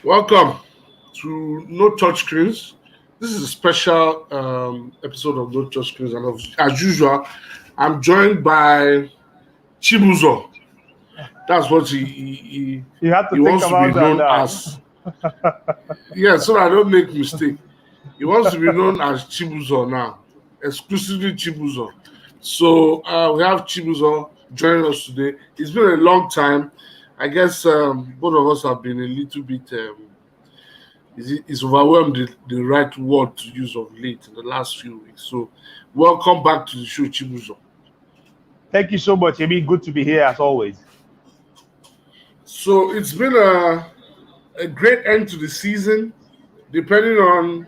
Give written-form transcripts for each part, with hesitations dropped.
Welcome to No Touchscreens. This is a special episode of No Touchscreens, and as usual, I'm joined by Chibuzo. That's what You had he to think wants to be about that known now. as. Yeah, so I don't make mistake. He wants to be known as Chibuzo now, exclusively Chibuzo. So we have Chibuzo joining us today. It's been a long time. I guess both of us have been a little bit. Is overwhelmed the right word to use of late in the last few weeks. So, welcome back to the show, Chibuzo. Thank you so much, Amy. Good to be here as always. So, it's been a great end to the season, depending on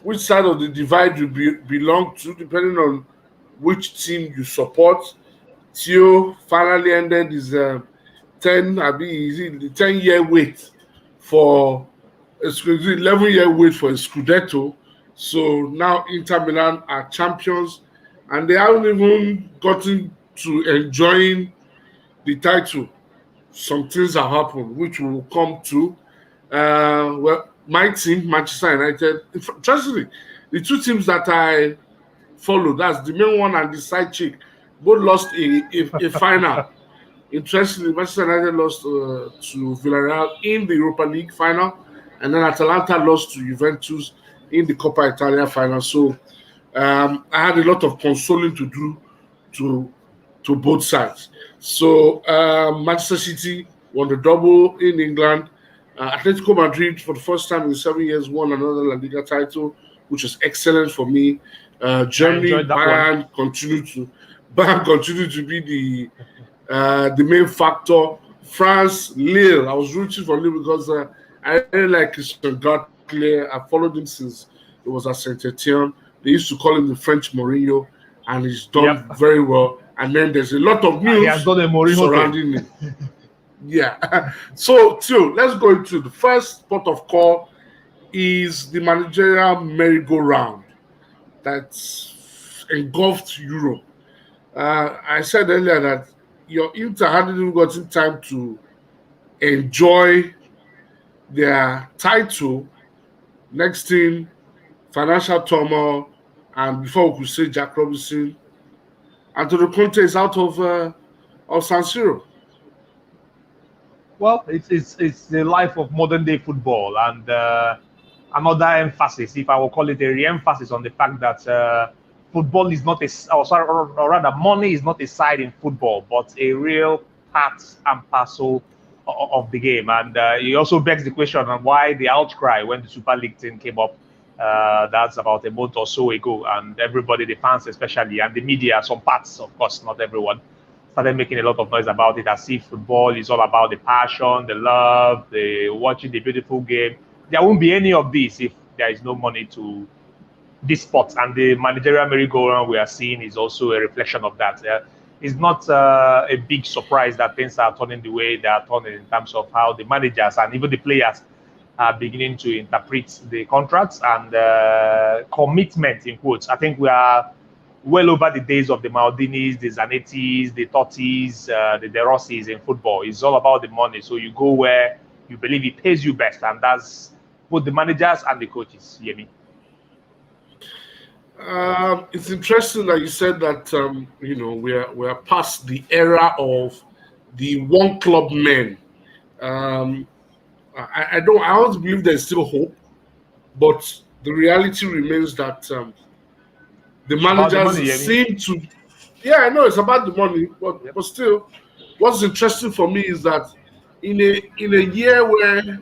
which side of the divide you belong to, depending on which team you support. Theo finally ended his 10-year wait for 11-year wait for a Scudetto. So now Inter Milan are champions, and they haven't even gotten to enjoying the title. Some things have happened, which we will come to. Well, my team, Manchester United, interestingly, the two teams that I follow, that's the main one and the side chick, both lost a final. Interestingly, Manchester United lost to Villarreal in the Europa League final, and then Atalanta lost to Juventus in the Coppa Italia final. So I had a lot of consoling to do to both sides. So Manchester City won the double in England. Atletico Madrid, for the first time in 7 years, won another La Liga title, which was excellent for me. Germany, Bayern continued to be the main factor. France, Lille. I was rooting for Lille because I really like Christian Gartlier. I followed him since it was at Saint Etienne. They used to call him the French Mourinho, and he's done very well. And then there's a lot of news surrounding him. Yeah. So, Theo, let's go into the first port of call is the managerial merry-go-round that's engulfed Europe. I said earlier that your Inter hadn't even gotten time to enjoy their title. Next thing, financial turmoil, and before we could say Jack Robinson, Antonio Conte is out of San Siro. Well, it's the life of modern day football, and another emphasis, if I will call it a re-emphasis, on the fact that football is not or rather, money is not a side in football, but a real part and parcel of the game. And it also begs the question on why the outcry when the Super League thing came up. That's about a month or so ago, and everybody, the fans especially, and the media, some parts, of course, not everyone, started making a lot of noise about it, as if football is all about the passion, the love, the watching the beautiful game. There won't be any of this if there is no money to this sport, and the managerial merry-go-round we are seeing is also a reflection of that. It's not a big surprise that things are turning the way they are turning in terms of how the managers and even the players are beginning to interpret the contracts and commitment, in quotes. I think we are well over the days of the Maldinis, the Zanettis, the Tottis, the De Rossis in football. It's all about the money. So you go where you believe it pays you best, and that's both the managers and the coaches. Yemi. It's interesting that you said that we are past the era of the one club men. I always believe there's still hope, but the reality remains that the managers seem to. Yeah, I know it's about the money, but still, what's interesting for me is that in a year where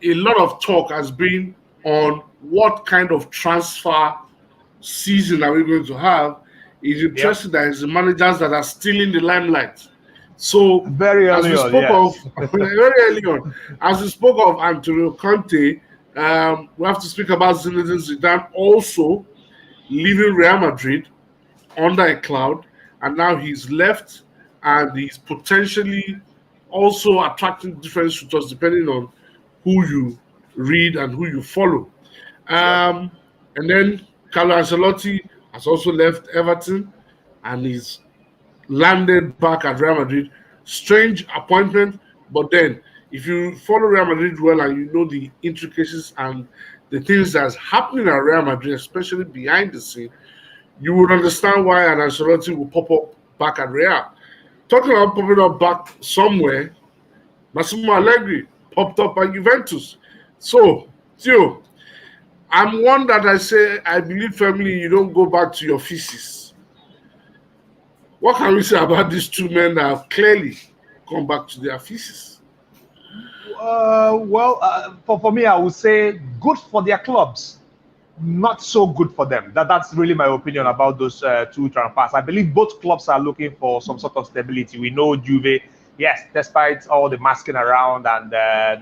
a lot of talk has been on what kind of transfer season are we going to have, it's interesting that it's the managers that are still in the limelight. So very early on, very early on, as we spoke of Antonio Conte, we have to speak about Zinedine Zidane also leaving Real Madrid under a cloud, and now he's left, and he's potentially also attracting different suitors depending on who you read and who you follow. And then Carlo Ancelotti has also left Everton, and he's landed back at Real Madrid. Strange appointment, but then If you follow Real Madrid well and you know the intricacies and the things that's happening at Real Madrid, especially behind the scene, you would understand why an Ancelotti will pop up back at Real. Talking about popping up back somewhere, Massimo Allegri popped up at Juventus. So, Theo, I'm one that I say I believe firmly you don't go back to your thesis. What can we say about these two men that have clearly come back to their thesis? For me, I would say good for their clubs, not so good for them. That's really my opinion about those two transfers. I believe both clubs are looking for some sort of stability. We know Juve, yes, despite all the masking around and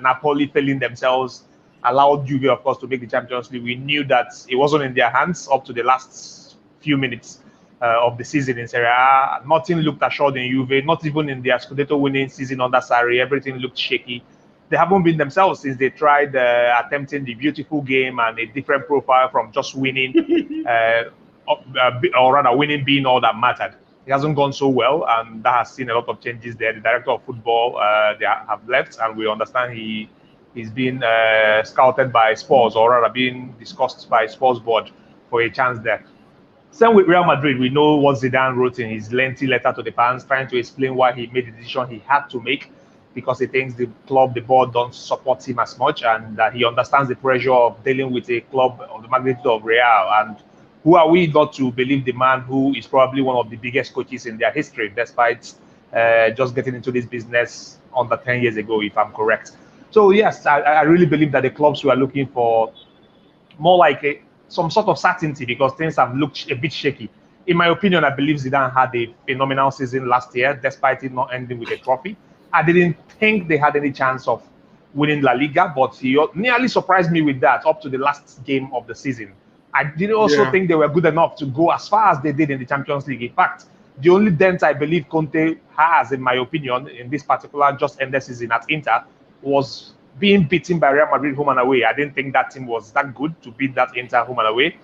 Napoli failing themselves, allowed Juve, of course, to make the Champions League. We knew that it wasn't in their hands up to the last few minutes of the season in Serie A. Nothing looked assured in Juve, not even in their Scudetto winning season under Sarri. Everything looked shaky. They haven't been themselves since they tried attempting the beautiful game and a different profile from just winning, or rather winning being all that mattered. It hasn't gone so well, and that has seen a lot of changes there. The director of football they have left, and we understand he's been scouted by Spurs, or rather being discussed by Spurs board for a chance there. Same with Real Madrid. We know what Zidane wrote in his lengthy letter to the fans, trying to explain why he made the decision he had to make, because he thinks the club, the board don't support him as much, and that he understands the pressure of dealing with a club of the magnitude of Real. And who are we not to believe the man who is probably one of the biggest coaches in their history, despite just getting into this business under 10 years ago, if I'm correct. So yes, I really believe that the clubs were looking for more like some sort of certainty, because things have looked a bit shaky. In my opinion, I believe Zidane had a phenomenal season last year, despite it not ending with a trophy. I didn't think they had any chance of winning La Liga, but he nearly surprised me with that up to the last game of the season. I didn't also think they were good enough to go as far as they did in the Champions League. In fact, the only dent I believe Conte has, in my opinion, in this particular just ended season at Inter was being beaten by Real Madrid home and away. I didn't think that team was that good to beat that Inter home and away.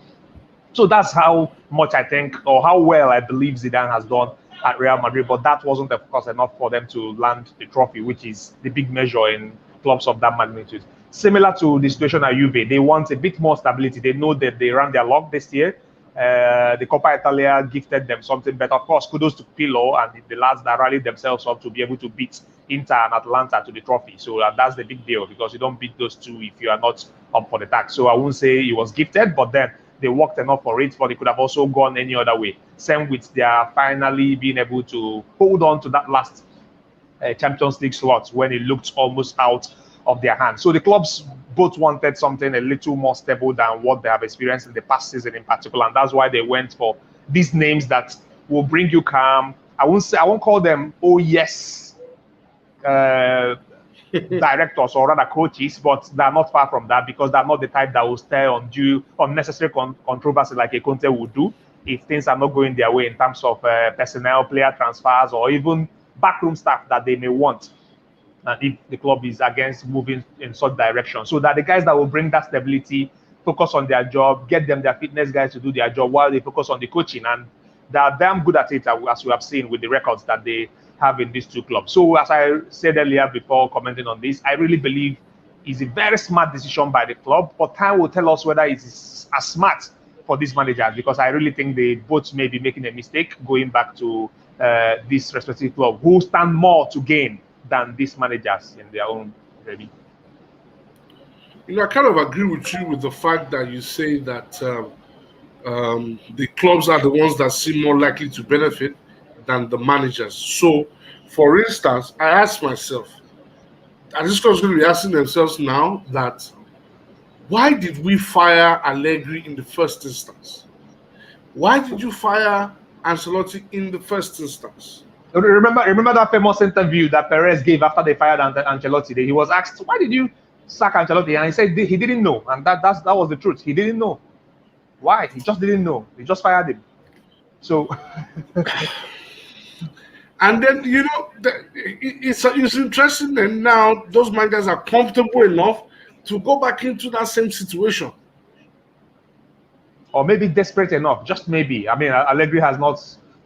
So that's how much I think, or how well I believe Zidane has done at Real Madrid. But that wasn't, of course, enough for them to land the trophy, which is the big measure in clubs of that magnitude. Similar to the situation at Juve, they want a bit more stability. They know that they ran their luck this year. The Coppa Italia gifted them something better. Of course, kudos to Pirlo and the lads that rallied themselves up to be able to beat Inter and Atalanta to the trophy. So that's the big deal, because you don't beat those two if you are not up for the task. So I won't say he was gifted, but then they worked enough for it, but they could have also gone any other way. Same with their finally being able to hold on to that last Champions League slot when it looked almost out of their hands. So the clubs both wanted something a little more stable than what they have experienced in the past season in particular, and that's why they went for these names that will bring you calm. I won't call them yes directors or rather coaches, but they're not far from that, because they're not the type that will stir undue unnecessary controversy like a Conte would do if things are not going their way in terms of personnel, player transfers, or even backroom staff that they may want. And if the club is against moving in such direction, so that the guys that will bring that stability focus on their job, get them their fitness guys to do their job while they focus on the coaching, and they're damn good at it, as we have seen with the records that they have in these two clubs. So as I said earlier before commenting on this, I really believe it's a very smart decision by the club, but time will tell us whether it is as smart for these managers, because I really think they both may be making a mistake going back to this respective club, who stand more to gain than these managers in their own ready. I kind of agree with you with the fact that you say that the clubs are the ones that seem more likely to benefit than the managers. So, for instance, I asked myself, and this club's going to be asking themselves now, that why did we fire Allegri in the first instance? Why did you fire Ancelotti in the first instance? Remember that famous interview that Perez gave after they fired Ancelotti? He was asked, why did you sack Ancelotti? And he said he didn't know. And that was the truth. He didn't know. Why? He just didn't know. They just fired him. So... And then, it's interesting that now those managers are comfortable enough to go back into that same situation. Or maybe desperate enough, just maybe. I mean, Allegri has not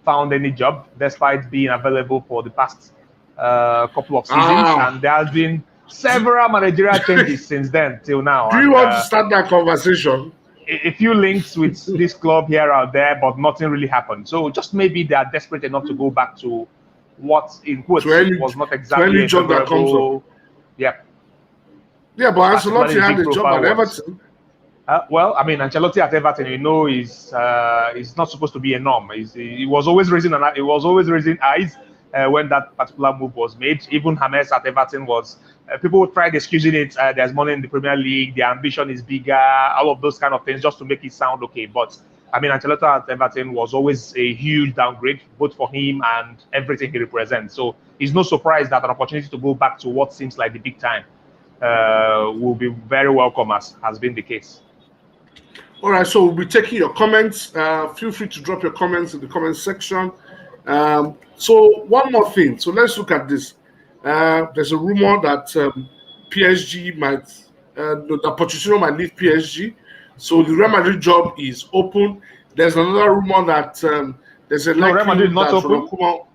found any job despite being available for the past couple of seasons. And there has been several managerial changes since then till now. Do you want to start that conversation? A few links with this club here or there, but nothing really happened. So just maybe they are desperate enough to go back to what, in quotes, was not exactly a job that comes up. Yeah. Yeah, but Ancelotti had a job at Everton. Well, I mean, Ancelotti at Everton, is not supposed to be a norm. He was always raising eyes when that particular move was made. Even James at Everton was. People tried excusing it. There's money in the Premier League. The ambition is bigger. All of those kind of things just to make it sound okay. But I mean, Ancelotti at Everton was always a huge downgrade, both for him and everything he represents. So it's no surprise that an opportunity to go back to what seems like the big time will be very welcome, as has been the case. All right, so we'll be taking your comments. Feel free to drop your comments in the comment section. So one more thing. So let's look at this. There's a rumor that PSG might, that Pochettino might leave PSG. So the Real Madrid job is open. There's another rumor that there's a Real Madrid not open.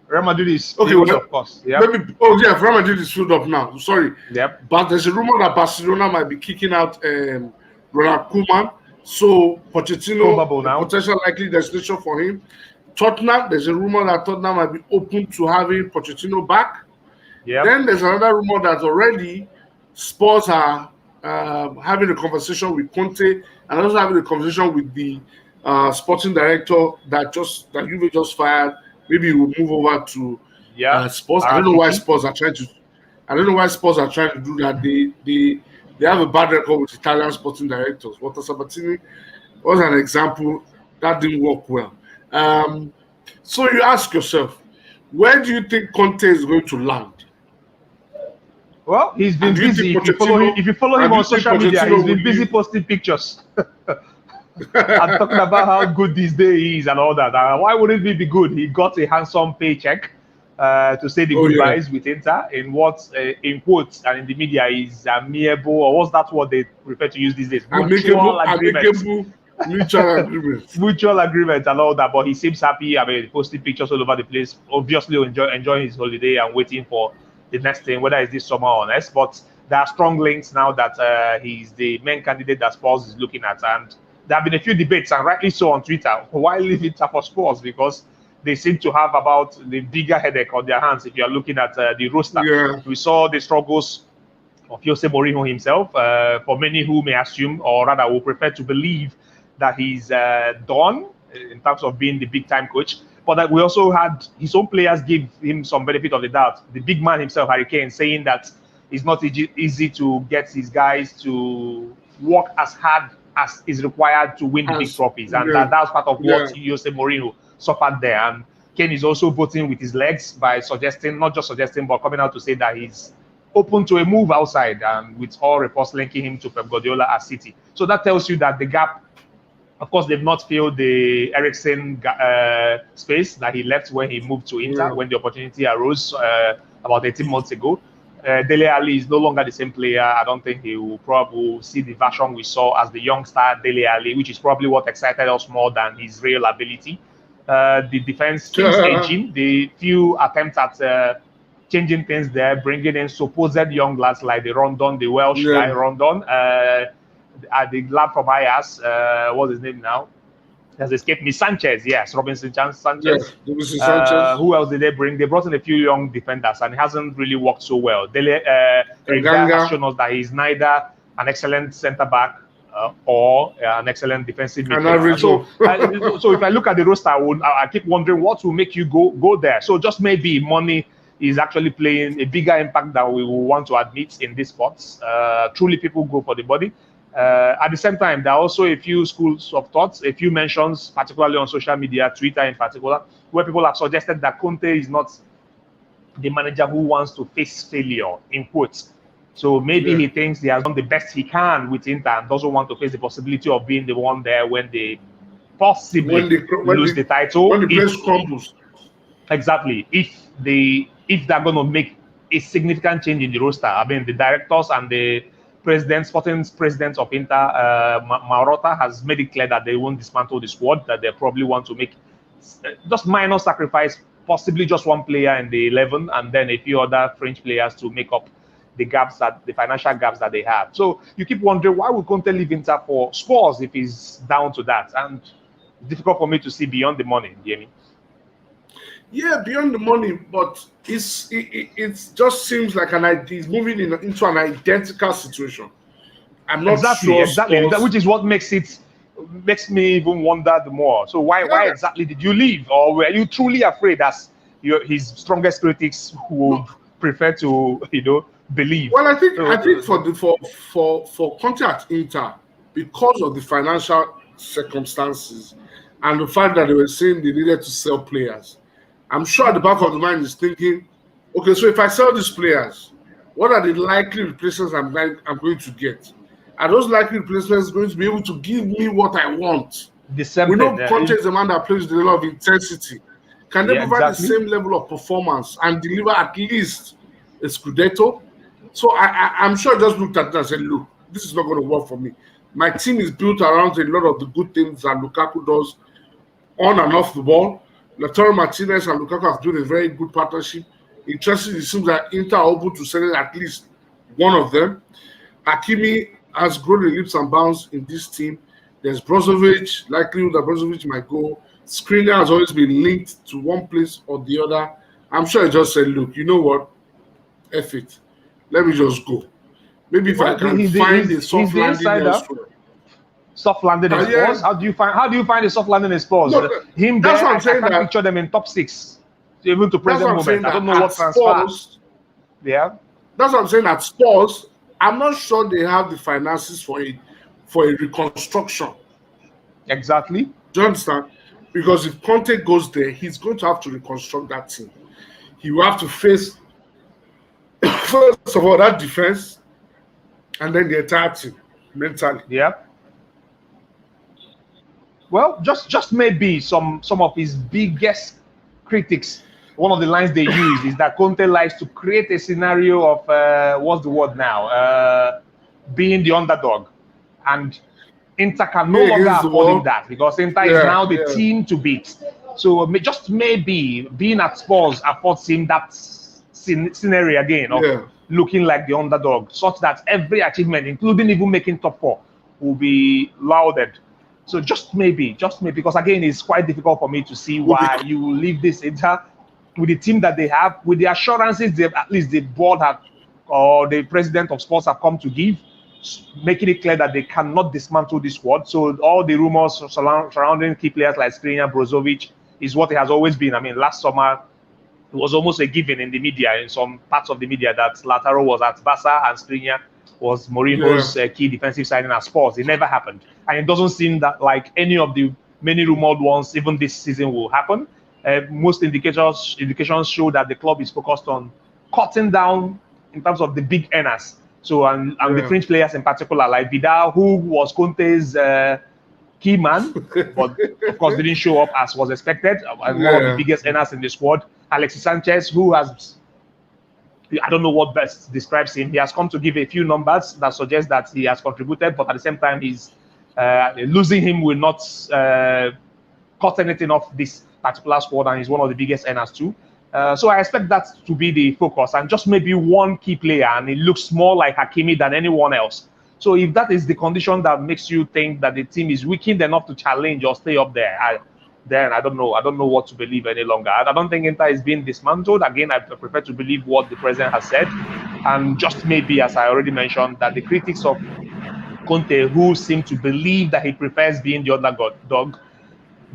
Real Madrid is filled, of course. Yep. Real Madrid is filled up now. Sorry. Yep. But there's a rumor that Barcelona might be kicking out Ronald Koeman. So Pochettino, potential likely destination for him. Tottenham, there's a rumor that Tottenham might be open to having Pochettino back. Yep. Then there's another rumor that already Spurs are having a conversation with Conte and also having a conversation with the sporting director that Juve just fired. Maybe he will move over to Spurs. I don't know why Spurs are trying to. I don't know why Spurs are trying to do that. They have a bad record with Italian sporting directors. Walter Sabatini was an example that didn't work well. So you ask yourself, where do you think Conte is going to land? Well, he's been busy. If you follow him on social media, he's been busy posting pictures and talking about how good this day is and all that. Why wouldn't it be good? He got a handsome paycheck to say the goodbyes with Inter in what, in quotes and in the media, is amiable, or what's that word they prefer to use these days? Mutual agreement. Mutual agreement and all that. But he seems happy. I mean, posting pictures all over the place, obviously enjoying his holiday and waiting for the next thing, whether it's this summer or next. But there are strong links now that he's the main candidate that Spurs is looking at. And there have been a few debates, and rightly so, on Twitter. Why leave it for Spurs? Because they seem to have about the bigger headache on their hands if you are looking at the roster. Yeah. We saw the struggles of Jose Mourinho himself. For many who may assume, or rather will prefer to believe, that he's done in terms of being the big-time coach. But that we also had his own players give him some benefit of the doubt. The big man himself, Harry Kane, saying that it's not easy to get his guys to work as hard as is required to win the big trophies. And that's part of what Jose Mourinho suffered there. And Kane is also voting with his legs by suggesting, not just suggesting, but coming out to say that he's open to a move outside, and with all reports linking him to Pep Guardiola at City. So that tells you that the gap, of course, they've not filled the Eriksen space that he left when he moved to Inter, when the opportunity arose about 18 months ago. Dele Alli is no longer the same player. I don't think he will probably see the version we saw as the young star Dele Alli, which is probably what excited us more than his real ability. The defense keeps aging. The few attempts at changing things there, bringing in supposed young lads like the Rondon, the Welsh guy Rondon, the lad from Ajax, what's his name now? Has escaped me. Sanchez, yes, Robinson Sanchez. Yes, Sanchez. Who else did they bring? They brought in a few young defenders, and it hasn't really worked so well. Rivera has shown us that he's neither an excellent centre back or an excellent defensive midfielder. So if I look at the roster, I keep wondering what will make you go there. So just maybe money is actually playing a bigger impact than we will want to admit in these spots. Truly, people go for the body. At the same time, there are also a few schools of thoughts, a few mentions, particularly on social media, Twitter in particular, where people have suggested that Conte is not the manager who wants to face failure, in quotes. So maybe he thinks he has done the best he can with Inter and doesn't want to face the possibility of being the one there when they possibly lose the title. When the place crumbles. Exactly. If they're going to make a significant change in the roster, I mean, the directors and the sporting president of Inter, Marotta, has made it clear that they won't dismantle the squad, that they probably want to make just minor sacrifice, possibly just one player in the 11, and then a few other French players to make up the financial gaps that they have. So you keep wondering, why would Conte leave Inter for Spurs if he's down to that? And it's difficult for me to see beyond the money, Jamie. Yeah, beyond the money, but it just seems like he's moving into an identical situation. I'm not sure. Exactly. Which is what makes me even wonder the more. So why exactly did you leave, or were you truly afraid, as his strongest critics would prefer to believe? Well, I think for Conte at Inter, because of the financial circumstances and the fact that they were saying they needed to sell players, I'm sure at the back of the mind is thinking, okay, so if I sell these players, what are the likely replacements I'm going to get? Are those likely replacements going to be able to give me what I want? We know Conte is a man that plays with a lot of intensity. Can they provide the same level of performance and deliver at least a Scudetto? So I'm sure I just looked at it and said, look, this is not going to work for me. My team is built around a lot of the good things that Lukaku does on and off the ball. Lautaro Martinez and Lukaku have built a very good partnership. Interestingly, it seems that Inter are able to sell at least one of them. Hakimi has grown in leaps and bounds in this team. There's Brozovic, likelihood that Brozovic might go. Skriniar has always been linked to one place or the other. I'm sure I just said, look, you know what? F it. Let me just go. Maybe if I can find a soft landing elsewhere. Soft landing in Spurs? Yeah. How do you find a soft landing in Spurs? No, him there, I can picture them in top 6. Even to present moment. I don't know what transfers. Yeah. That's what I'm saying. At Spurs, I'm not sure they have the finances for a reconstruction. Exactly. Do you understand? Because if Conte goes there, he's going to have to reconstruct that team. He will have to face, first of all, that defense, and then the entire team mentally. Yeah. Well, just maybe some of his biggest critics, one of the lines they use is that Conte likes to create a scenario of what's the word now? Being the underdog, and Inter can no longer afford that, because Inter is now the team to beat. So just maybe being at Spurs affords him that scenario again of looking like the underdog, such that every achievement, including even making top 4, will be lauded. So just maybe, because again, it's quite difficult for me to see why you will leave this Inter with the team that they have, with the assurances at least the board have, or the president of Sports have come to give, making it clear that they cannot dismantle this squad. So all the rumors surrounding key players like Skriniar, Brozovic is what it has always been. I mean, last summer, it was almost a given in the media, in some parts of the media, that Lautaro was at Barca and Skriniar was Mourinho's key defensive signing at Spurs. It never happened. And it doesn't seem that like any of the many rumored ones, even this season, will happen. Most indications show that the club is focused on cutting down in terms of the big earners. So, and the fringe players in particular, like Vidal, who was Conte's key man, but of course didn't show up as was expected, and one of the biggest earners in the squad. Alexis Sanchez, who has, I don't know what best describes him. He has come to give a few numbers that suggest that he has contributed, but at the same time, he's losing him will not cut anything off this particular squad, and he's one of the biggest earners too. So I expect that to be the focus, and just maybe one key player, and it looks more like Hakimi than anyone else. So if that is the condition that makes you think that the team is weakened enough to challenge or stay up there, then I don't know. I don't know what to believe any longer. I don't think Inter is being dismantled. Again, I prefer to believe what the president has said, and just maybe, as I already mentioned, that the critics of Conte, who seem to believe that he prefers being the underdog,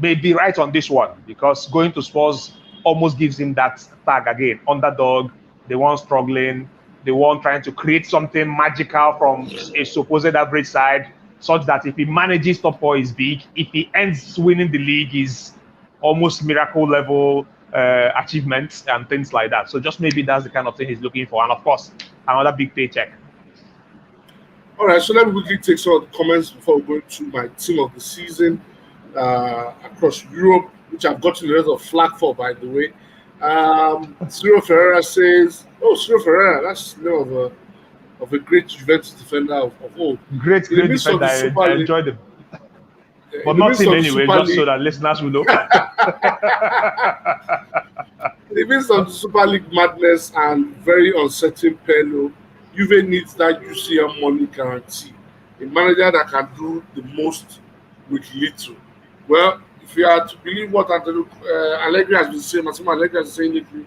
may be right on this one, because going to Spurs almost gives him that tag again. Underdog, the one struggling, the one trying to create something magical from a supposed average side, such that if he manages top 4 is big. If he ends winning the league is almost miracle level achievements and things like that. So just maybe that's the kind of thing he's looking for. And of course, another big paycheck. All right, so let me quickly take some of the comments before we go to my team of the season across Europe, which I've gotten a lot of flack for, by the way. Ciro Ferreira says, Ciro Ferreira, that's the name of a great Juventus defender of old. Great defender. I enjoyed him. But not him anyway, just so that listeners will know. In the midst of the Super League madness and very uncertain Pirlo, Juve needs that UCL money guarantee. A manager that can do the most with little. Well, if you are to believe what Allegri has been saying, Massimo Allegri has been saying lately,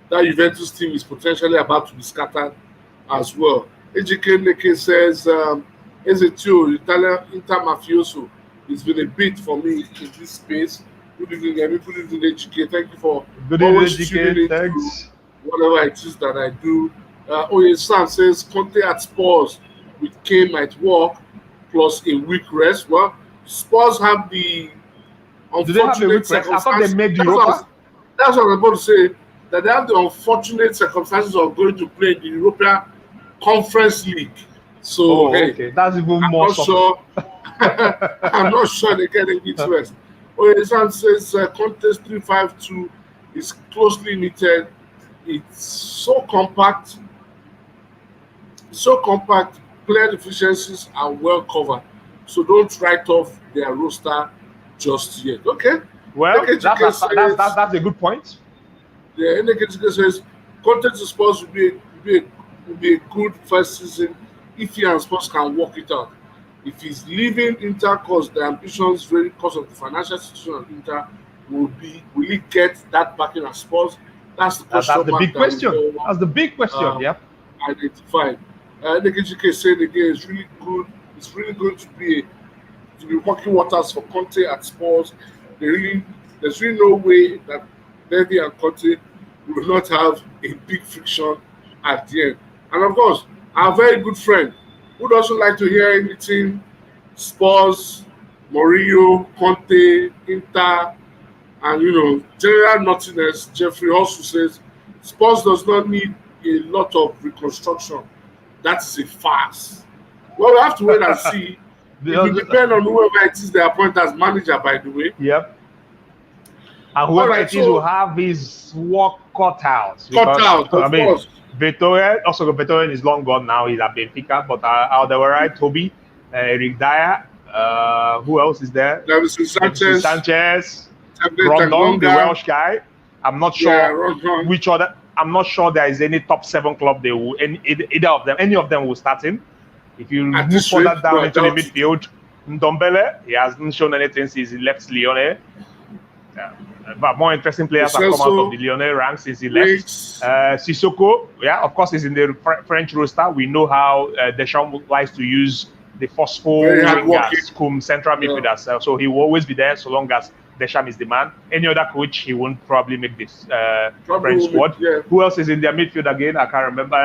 that Juventus team is potentially about to be scattered as well. Ejike Neke says, Ezetio, Italian Inter Mafioso, it's been a bit for me in this space. Good evening, Emi. Good evening, Ejike. Thank you for Good evening, always tuning Ejike. into Thanks. whatever it is that I do. Oyesan says, Conte at Spurs with Kane might work plus a week rest. Well, Spurs have the Do they have a unfortunate week rest? I thought they made Europa. That's what I'm about to say. That they have the unfortunate circumstances of going to play in the European Conference League. So Oh, hey, okay. That's even I'm more not something. sure. I'm not sure they get a week's rest. Oyesan says Conte's 3-5-2 is closely knitted. It's so compact, player deficiencies are well covered. So don't write off their roster just yet. Okay. Well, NKTK that's a good point. Yeah, NKTK says Conte to Spurs would be a good first season if he and Spurs can work it out. If he's leaving Inter because the ambitions vary because of the financial situation of Inter, will he get that backing at Spurs? That's the question. That's the big question. That's the big question. Yeah. Identified. NKTK said again, it's really good. It's really good to be walking waters for Conte at Spurs. There's really no way that Levy and Conte will not have a big friction at the end. And of course, our very good friend who doesn't like to hear anything Spurs, Mourinho, Conte, Inter, and general nothingness, Jeffrey also says Spurs does not need a lot of reconstruction. That is a farce. Well, we have to wait and see. It will depend on whoever it is they appoint as manager, by the way. Yep. And whoever it is will have his work cut out. Cut out, of course. Vettoren is long gone now. He's at Benfica. But Alderweireld, Toby, Eric Dyer, who else is there? Davinson Sanchez, Rondon, the Welsh guy. I'm not sure which other. I'm not sure there is any top 7 club they will. Any of them will start in. If you move further down into the midfield, Ndombele, he hasn't shown anything since he left Lyon. But more interesting players have come out of the Lyon ranks since he left. Sissoko, of course, is in the French roster. We know how Deschamps likes to use the forceful wingers, central midfielders. So he will always be there so long as Deschamps is the man. Any other coach, he won't probably make this French squad. Yeah. Who else is in their midfield again? I can't remember.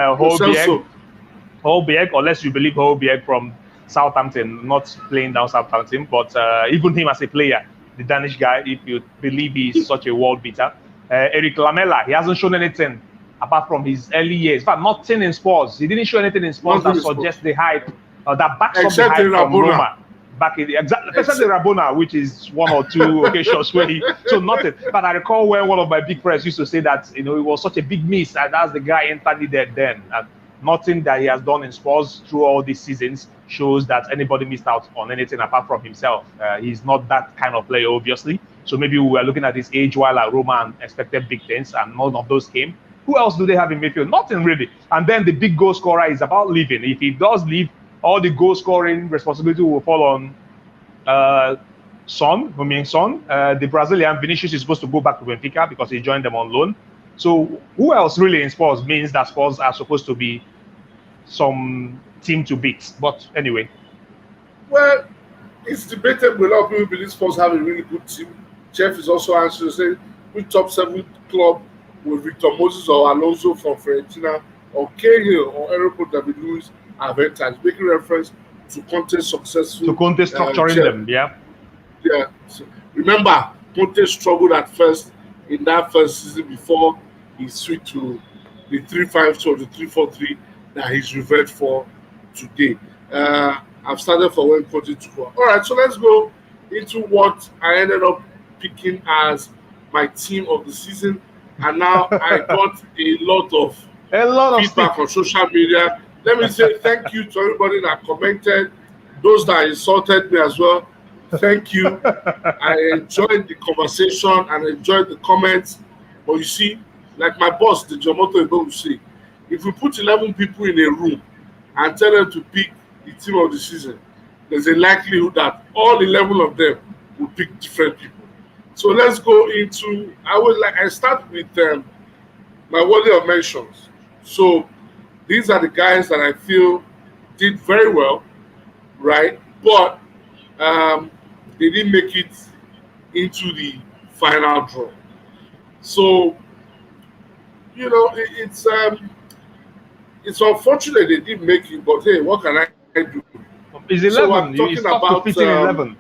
Holberg, unless you believe Holberg from Southampton, not playing down Southampton, but even him as a player, the Danish guy, if you believe he's such a world beater. Eric Lamela, he hasn't shown anything apart from his early years. In fact, nothing in Spurs. He didn't show anything in Spurs that suggests the hype, that backs up the hype from Roma. Especially Rabona, which is 1 or 2 occasions where so nothing. But I recall when one of my big friends used to say that it was such a big miss, and that's the guy Inter needed then. And nothing that he has done in Spurs through all these seasons shows that anybody missed out on anything apart from himself. He's not that kind of player, obviously. So maybe we were looking at his age while at Roma and expected big things, and none of those came. Who else do they have in midfield? Nothing really. And then the big goal scorer is about leaving. If he does leave, all the goal scoring responsibility will fall on Son. The Brazilian Vinicius is supposed to go back to Benfica because he joined them on loan. So who else really in Spurs means that Spurs are supposed to be some team to beat? But anyway. Well, it's debatable. A lot of people believe Spurs have a really good team. Jeff is also answering saying which top 7 club will Victor Moses or Alonso from Fiorentina or Cahill or Aeroport David Luiz have entered, making reference to Conte's successful. To Conte structuring them, yeah. Yeah. So, remember, Conte struggled at first in that first season before he switched to the 3-5-2 or the 3-4-3 that he's revered for today. I've started for when Conte took over. All right, so let's go into what I ended up picking as my team of the season. And now I got a lot of feedback on social media. Let me say thank you to everybody that commented, those that insulted me as well. Thank you. I enjoyed the conversation and enjoyed the comments. But you see, like my boss, the Jomoto Ebo will say, If we put 11 people in a room and tell them to pick the team of the season, there's a likelihood that all 11 of them will pick different people. So let's go into. I start with my worthy of mentions. So these are the guys that I feel did very well, right? But they didn't make it into the final draw. So it's unfortunate they didn't make it, but hey, what can I do? It's So 11. I'm talking It's tough to about fit in 11.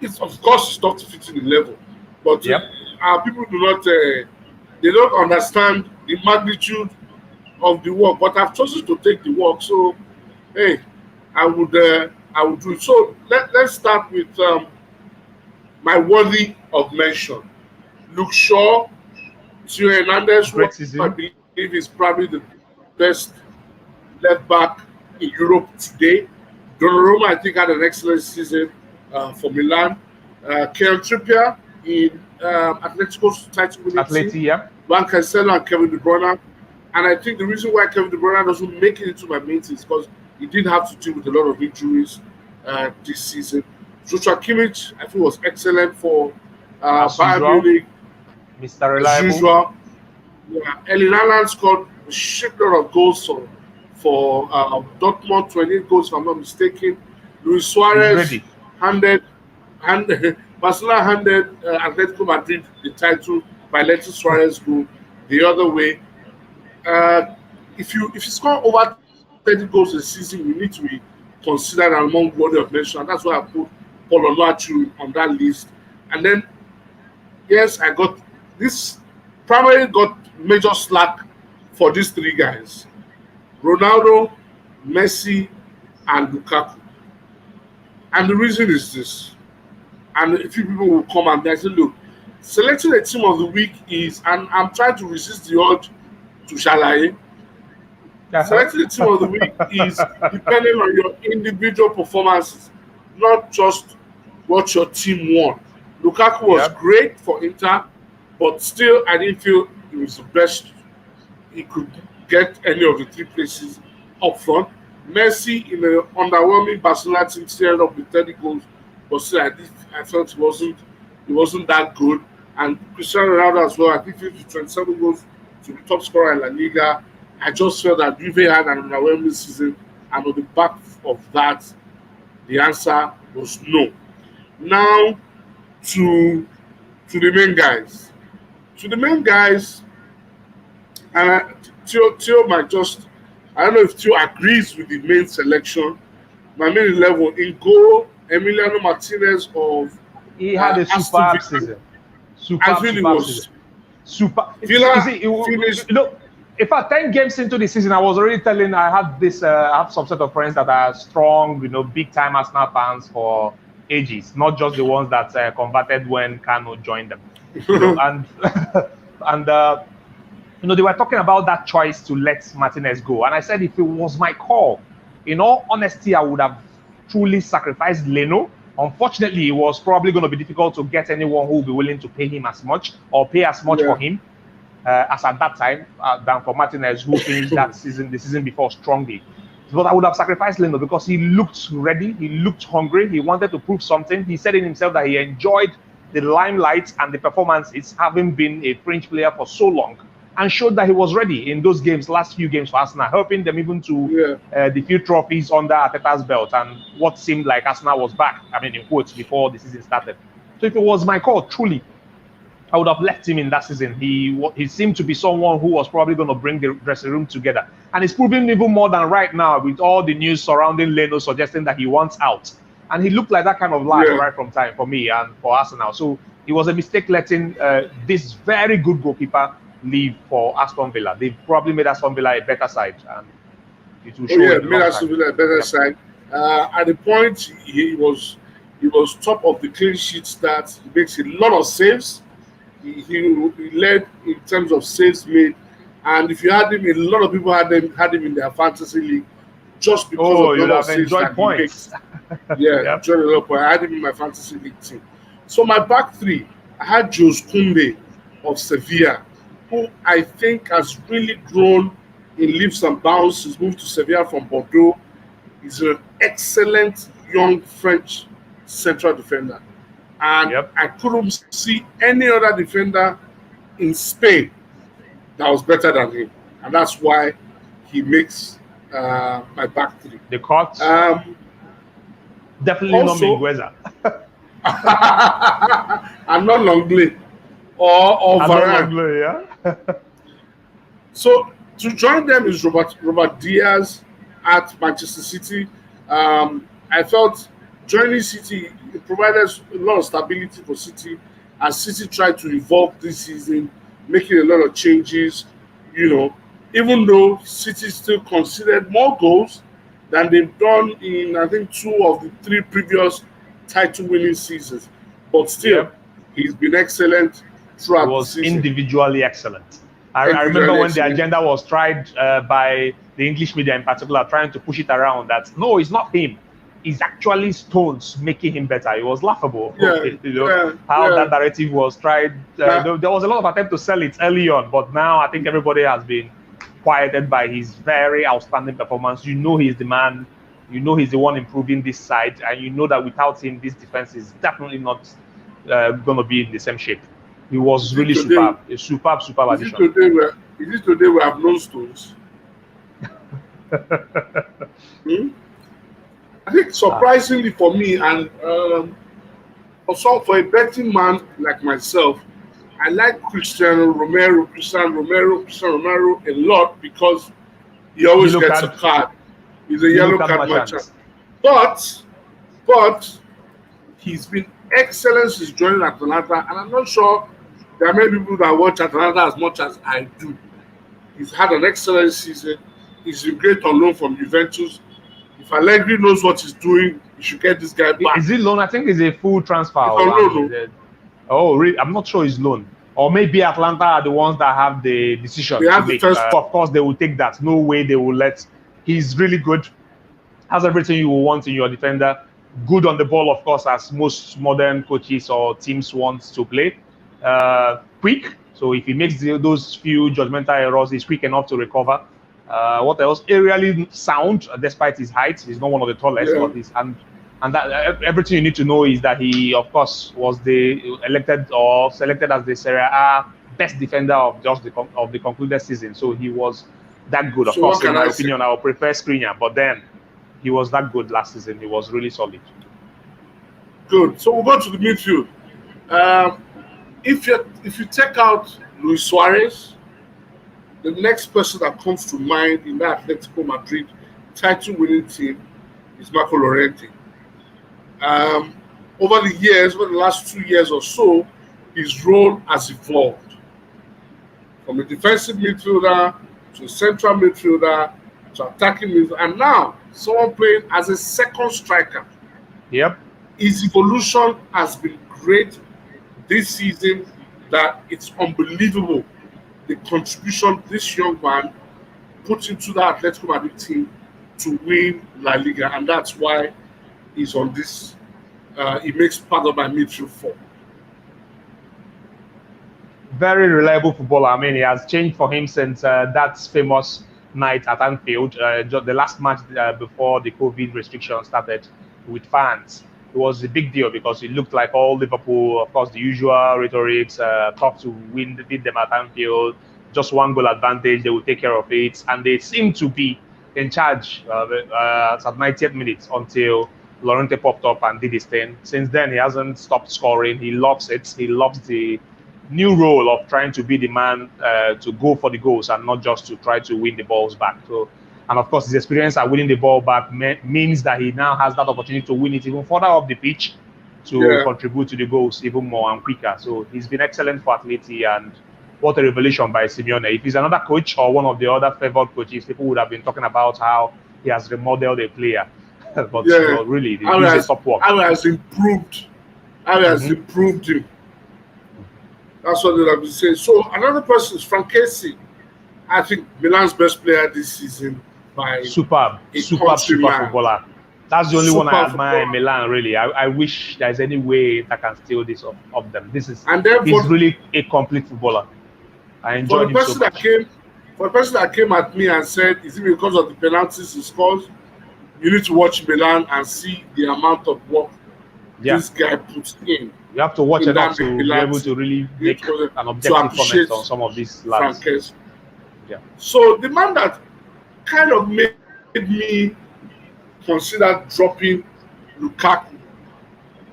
it's of course it's tough to fit in the level, but Yep. our people do not they don't understand the magnitude of the work. But I've chosen to take the work, so hey, I would do it. So let's start with my worthy of mention. Luke Shaw, Tio Hernandez, who Great I season. believe is probably the best left back in Europe today. Donnarumma, I think, had an excellent season for Milan. Kieran Trippier in Atletico's title winning team. Atleti, yeah. Van Cancelo and Kevin De Bruyne. And I think the reason why Kevin De Bruyne doesn't make it into my main team is because he did have to deal with a lot of injuries this season. Joshua Kimmich, I think, was excellent for As Bayern usual. Munich, Mr. as Reliable. usual. Yeah, Erling Haaland scored a shitload of goals for Dortmund, 28 goals if I'm not mistaken. Luis He's Suarez ready. handed Barcelona handed Atletico Madrid the title by letting Suarez go the other way. If you score over 30 goals a season, you need to be considered among worthy of mention. And that's why I put Paul Onuachu on that list. And then yes, I got this primarily got major slack for these three guys: Ronaldo, Messi, and Lukaku. And the reason is this. And a few people will come and they say, look, selecting a team of the week is, and I'm trying to resist the urge to shalaye. Selecting the team of the week is depending on your individual performances, not just what your team won. Lukaku was Yep. great for Inter, but still, I didn't feel it was the best he could get any of the three places up front. Messi in an underwhelming Barcelona team still ended up with 30 goals, but still I felt it wasn't that good. And Cristiano Ronaldo as well, I think 50 27 goals to the top scorer in La Liga. I just felt that Juve had an underwhelming season, and on the back of that, the answer was no. Now to the main guys. To the main guys, and Theo might just, I don't know if Theo agrees with the main selection. My main 11 in goal, Emiliano Martinez of He had a Aston superb Villa. season. I Superb, feel it superb was season. Super. Villa You see, finished. in fact, 10 games into the season, I was already telling, I have some set of friends that are strong, big time Arsenal fans for ages, not just the ones that converted when Kano joined them. And and they were talking about that choice to let Martinez go. And I said, if it was my call, in all honesty, I would have truly sacrificed Leno. Unfortunately, it was probably going to be difficult to get anyone who would be willing to pay him as much or pay as much for him as at that time than for Martinez, who finished the season before strongly. But I would have sacrificed Leno because he looked ready, he looked hungry, he wanted to prove something. He said in himself that he enjoyed the limelight and the performances, having been a fringe player for so long, and showed that he was ready in those last few games for Arsenal, helping them even to the few trophies under Arteta's belt and what seemed like Arsenal was back, in quotes, before the season started. So if it was my call, truly, I would have left him in that season. He seemed to be someone who was probably going to bring the dressing room together. And it's proving even more than right now with all the news surrounding Leno suggesting that he wants out. And he looked like that kind of lad right from time for me and for Arsenal. So it was a mistake letting this very good goalkeeper leave for Aston Villa. They've probably made Aston Villa a better side. And it will show made Aston Villa a better side. At the point, he was top of the clean sheet stats. He makes a lot of saves. He led in terms of saves made, and if you had him, a lot of people had him in their fantasy league just because of the number of saves that he makes. Enjoyed a lot of points. I had him in my fantasy league team. So my back three, I had Jose Koundé of Sevilla. who I think has really grown in leaps and bounds. He's moved to Sevilla from Bordeaux. He's an excellent young French central defender. And Yep. I couldn't see any other defender in Spain that was better than him. And that's why he makes my back three. The cut. Definitely also, not Mingueza. and not Longley or Varane. Yeah. So to join them is Robert Diaz at Manchester City. I felt joining City, it provided a lot of stability for City as City tried to evolve this season, making a lot of changes. Even though City still conceded more goals than they've done in, I think, 2 of the 3 previous title-winning seasons. But still, he's been excellent throughout He was the season. individually excellent. I remember when the agenda was tried by the English media in particular, trying to push it around that, no, it's not him. It's actually Stones making him better. It was laughable. How that narrative was tried. There was a lot of attempt to sell it early on, but now I think everybody has been quieted by his very outstanding performance. You know he's the man. You know he's the one improving this side, and you know that without him, this defense is definitely not going to be in the same shape. He was really superb. A superb addition. Is it today we have no Stones? I think surprisingly for me, and for a betting man like myself, I like Cristiano Romero a lot because he always gets a card. He's a yellow card merchant. But he's been excellent since joining Atalanta, and I'm not sure there are many people that watch Atalanta as much as I do. He's had an excellent season. He's been great on loan from Juventus. If Allegri knows what he's doing, he should get this guy back. Is it loan? I think it's a full transfer. Oh, really? I'm not sure it's loan. Or maybe Atlanta are the ones that have the decision to make. Of course, they will take that. No way they will let. He's really good. Has everything you will want in your defender. Good on the ball, of course, as most modern coaches or teams want to play. Quick. So if he makes those few judgmental errors, he's quick enough to recover. What else? Aerially sound, despite his height. He's not one of the tallest, but he's and that everything you need to know is that he, of course, was selected as the Serie A best defender of the concluded season. So he was that good. Of course, in my opinion, I would prefer Skriniar, but then he was that good last season. He was really solid. Good. So we'll go to the midfield. If you take out Luis Suarez, the next person that comes to mind in that Atletico Madrid title-winning team is Marco Llorente. Over the last 2 years or so, his role has evolved from a defensive midfielder to a central midfielder to attacking midfielder, and now someone playing as a second striker. Yep. His evolution has been great this season. That it's unbelievable the contribution this young man put into the Atletico Madrid team to win La Liga, and that's why he's on this. He makes part of my midfield 4. Very reliable footballer. I mean, he has changed for him since that famous night at Anfield, the last match before the COVID restrictions started with fans. It was a big deal because it looked like all Liverpool, of course, the usual rhetorics, tough to beat them at Anfield, just 1 goal advantage, they will take care of it. And they seemed to be in charge at 90th minute until Llorente popped up and did his thing. Since then, he hasn't stopped scoring. He loves it. He loves the new role of trying to be the man to go for the goals and not just to try to win the balls back. So, and of course, his experience at winning the ball back means that he now has that opportunity to win it even further up the pitch to contribute to the goals even more and quicker. So he's been excellent for Atleti, and what a revelation by Simeone. If he's another coach or one of the other favored coaches, people would have been talking about how he has remodeled a player. But really, he's a top work. How he has improved. How he has improved him. That's what they have been saying. So another person is Frankesi. I think Milan's best player this season by superb footballer. That's the only one I admire in Milan, really. I wish there's any way that can steal this of them. He's really a complete footballer. I For the enjoyed him so person that much. came, for the person that came at me and said, "Is it because of the penalties he scores?" You need to watch Milan and see the amount of work Yeah, this guy puts you have to watch in enough that to be Milan able team. to really You need make an to objective comment appreciate on some of these lads. Frankes. Yeah. So the man that kind of made me consider dropping Lukaku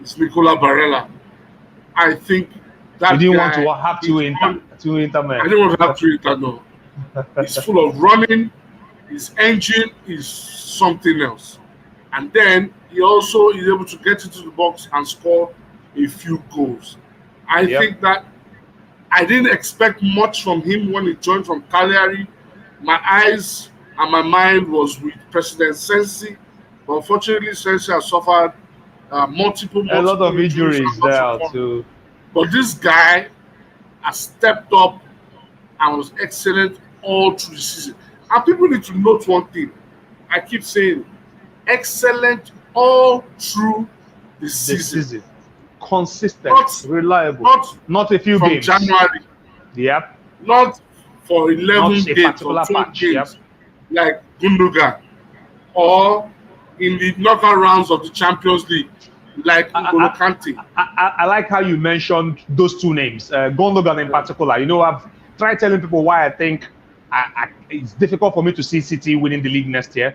is Nicola Barella. I think You that didn't want to guy have is one. two Inter I men. don't want to have Twitter, no. He's full of running. His engine is something else. And then he also is able to get into the box and score a few goals. I Yep. think that I didn't expect much from him when he joined from Cagliari. My eyes and my mind was with President Sensi, but unfortunately, Sensi has suffered A lot multiple of injuries and injuries not there performing. too. But this guy has stepped up and was excellent all through the season. And people need to note one thing. I keep saying excellent all through the This season. season. Consistent, Not reliable. not Not a few from games. January, Yep. not for Not 11 a games or particular 12 patch. Yep. games like Gundogan, or in the knockout rounds of the Champions League like N'Golo Kante. I like how you mentioned those two names, Gundogan in particular. You know, I've tried telling people why I think it's difficult for me to see City winning the league next year.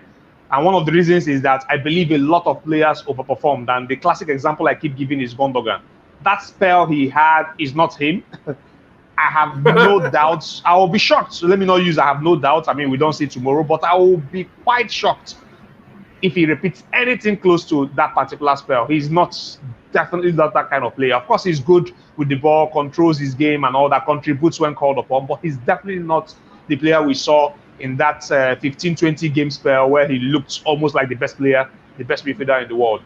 And one of the reasons is that I believe a lot of players overperformed. And the classic example I keep giving is Gundogan. That spell he had is not him. I have no doubts. I will be shocked. So let me not use I have no doubts. I mean, we don't see tomorrow, but I will be quite shocked if he repeats anything close to that particular spell. He's definitely not that kind of player. Of course, he's good with the ball, controls his game and all that, contributes when called upon, but he's definitely not the player we saw in that 15-20 game spell where he looked almost like the best player, the best midfielder in the world.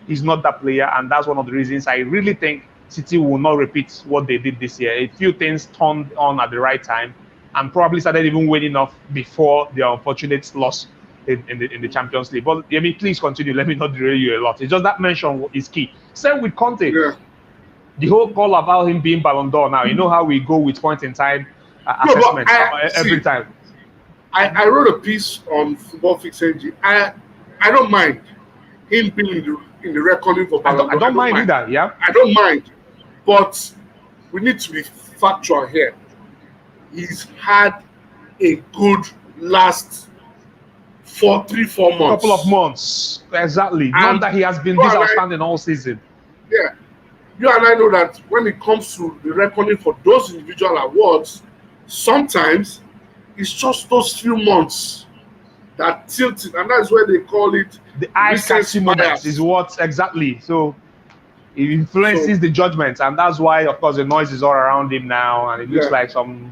He's not that player, and that's one of the reasons I really think City will not repeat what they did this year. A few things turned on at the right time and probably started even winning off before their unfortunate loss in the Champions League. But I mean, please continue. Let me not derail you a lot. It's just that mention is key. Same with Conte. Yeah. The whole call about him being Ballon d'Or now. You know how we go with point in time assessments every time. I wrote a piece on Football Fix NG. I don't mind him being in the reckoning for Ballon d'Or. I don't mind either. Yeah. I don't mind, but we need to be factual here. He's had a good last 3-4 months. Couple of months, exactly. Not that he has been this outstanding all season. Yeah, you and I know that when it comes to the reckoning for those individual awards, sometimes it's just those few months that tilt it, and that's where they call it the eye-catching moments. Is what exactly. So it influences the judgment, and that's why, of course, the noise is all around him now, and it looks like some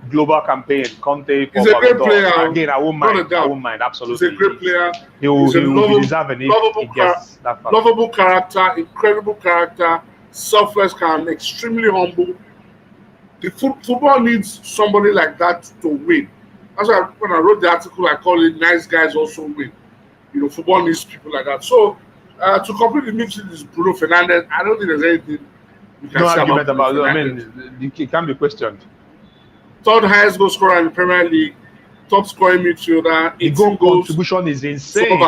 global campaign. Conte for he's a great player. Again, I won't mind. I won't mind. Absolutely, he's a great player. He will be deserving if he gets that far. Lovable character, incredible character, selfless, and extremely humble. The football needs somebody like that to win. That's why when I wrote the article, I call it "Nice Guys Also Win." You know, football needs people like that. So to complete the midfield is Bruno Fernandes. I don't think there's anything you can say argument about it. I Fernandes. mean, it can be questioned. Third highest goal scorer in the Premier League, top scoring midfielder. The goal contribution is insane.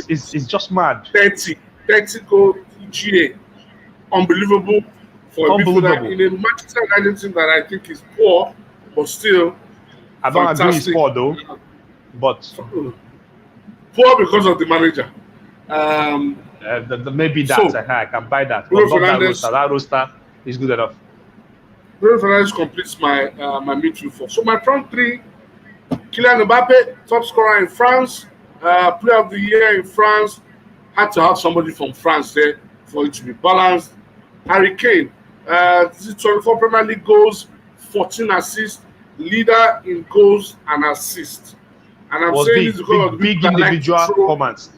It's just mad. 30 goal GA. Unbelievable for a midfielder in a Manchester United team that I think is poor, but still. I don't agree it's poor though, but poor because of the manager. Maybe that I can buy that. But not that roster. That roster is good enough. Bruno Fernandes completes my midfield four. So my front three: Kylian Mbappe, top scorer in France, player of the year in France. Had to have somebody from France there for it to be balanced. Harry Kane, 24 Premier League goals, 14 assists, leader in goals and assists. And I'm saying this because of big individual performance.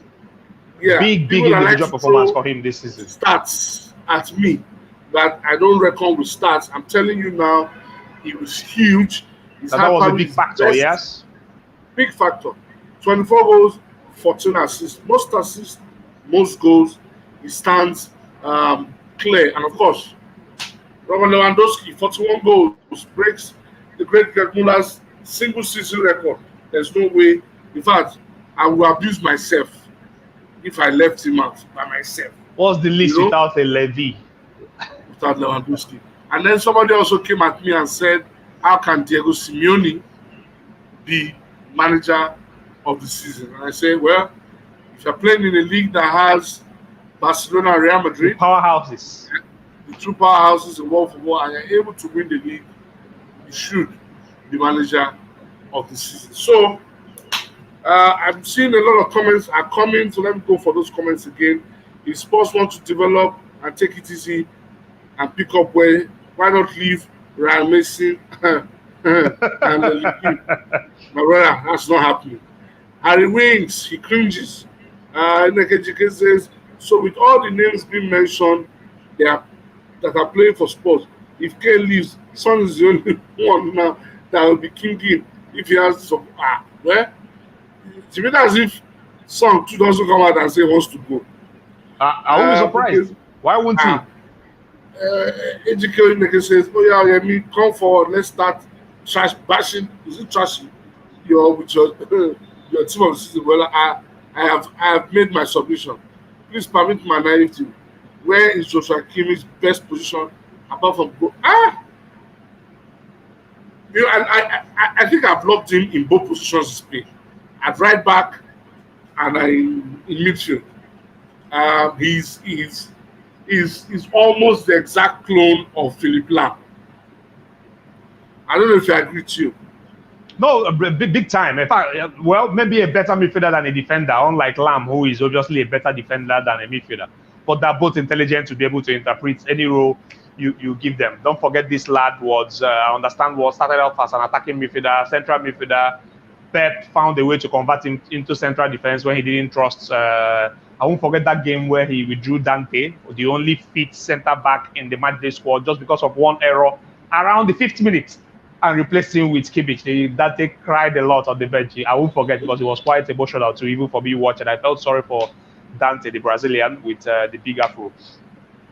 Yeah, big individual performance for him this season. Stats at me that I don't reckon with stats. I'm telling you now, he was huge. That was a big factor, yes. Big factor. 24 goals, 14 assists. Most assists, most goals. He stands clear. And of course, Robert Lewandowski, 41 goals, breaks the great Gerd Muller's single season record. There's no way. In fact, I will abuse myself if I left him out by myself. What's the list without a Levy? Without Lewandowski. And then somebody also came at me and said, how can Diego Simeone be manager of the season? And I say, well, if you're playing in a league that has Barcelona and Real Madrid, powerhouses, the two powerhouses in world football, and you're able to win the league, you should be manager of the season. So I'm seeing a lot of comments are coming, so let me go for those comments again. If Spurs want to develop and take it easy and pick up where, why not leave Ryan Mason and my brother? That's not happening. Harry Wings, he cringes. Nekejike says, so with all the names being mentioned that are playing for Spurs, if Kane leaves, Son is the only one now that will be kinging if he has some. Well, to me, that's if Son too doesn't come out and say he wants to go. I won't be surprised. Because, why won't he? Ejike Neke says, oh yeah, me come forward, let's start trash bashing. Is it trashing? With your team of the season. Well, I have made my submission. Please permit my naivety. Where is Joshua Kimmich's best position apart from goal? I think I've locked him in both positions this play. At right back and in midfield. He's almost the exact clone of Philippe Lam. I don't know if I agree with you. No, big time. In fact, well, maybe a better midfielder than a defender, unlike Lam, who is obviously a better defender than a midfielder. But they're both intelligent to be able to interpret any role you give them. Don't forget this lad was, I understand, was started off as an attacking midfielder, central midfielder. Pep found a way to convert him into central defense when he didn't trust. I won't forget that game where he withdrew Dante, the only fit centre back in the matchday squad, just because of one error around the 50th minute, and replaced him with Kimmich. Dante cried a lot on the bench. I won't forget because it was quite emotional to even for me watching. I felt sorry for Dante, the Brazilian, with the big afro.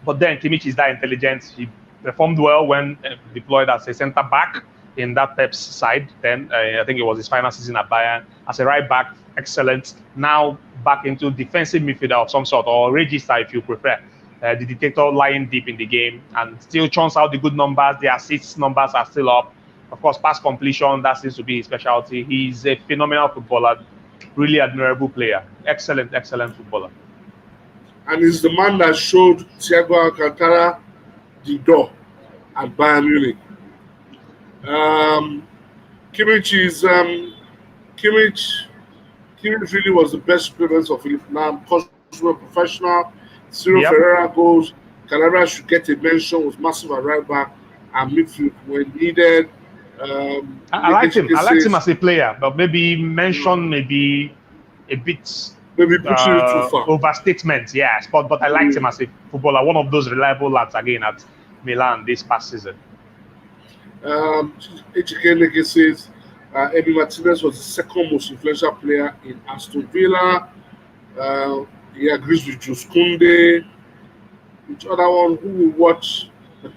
But then Kimmich is that intelligent. He performed well when deployed as a centre back in that Pep's side. Then I think it was his final season at Bayern. As a right back, excellent. Now back into defensive midfielder of some sort, or register if you prefer. The dictator lying deep in the game and still churns out the good numbers. The assists numbers are still up. Of course, pass completion, that seems to be his specialty. He's a phenomenal footballer, really admirable player. Excellent footballer. And he's the man that showed Thiago Alcantara the door at Bayern Munich. Kimmich really was the best experience of Philippe Lam. Consumer professional. Ciro Ferreira goes. Calabria should get a mention. Was massive at right back and midfield when needed. I liked him. I liked him as a player, but maybe mention maybe a bit. Maybe pushing it too far. Overstatement, yes. But I liked him as a footballer. One of those reliable lads again at Milan this past season. Ejike says Emi Martinez was the second most influential player in Aston Villa. He agrees with Jules Koundé. Which other one who will watch? Who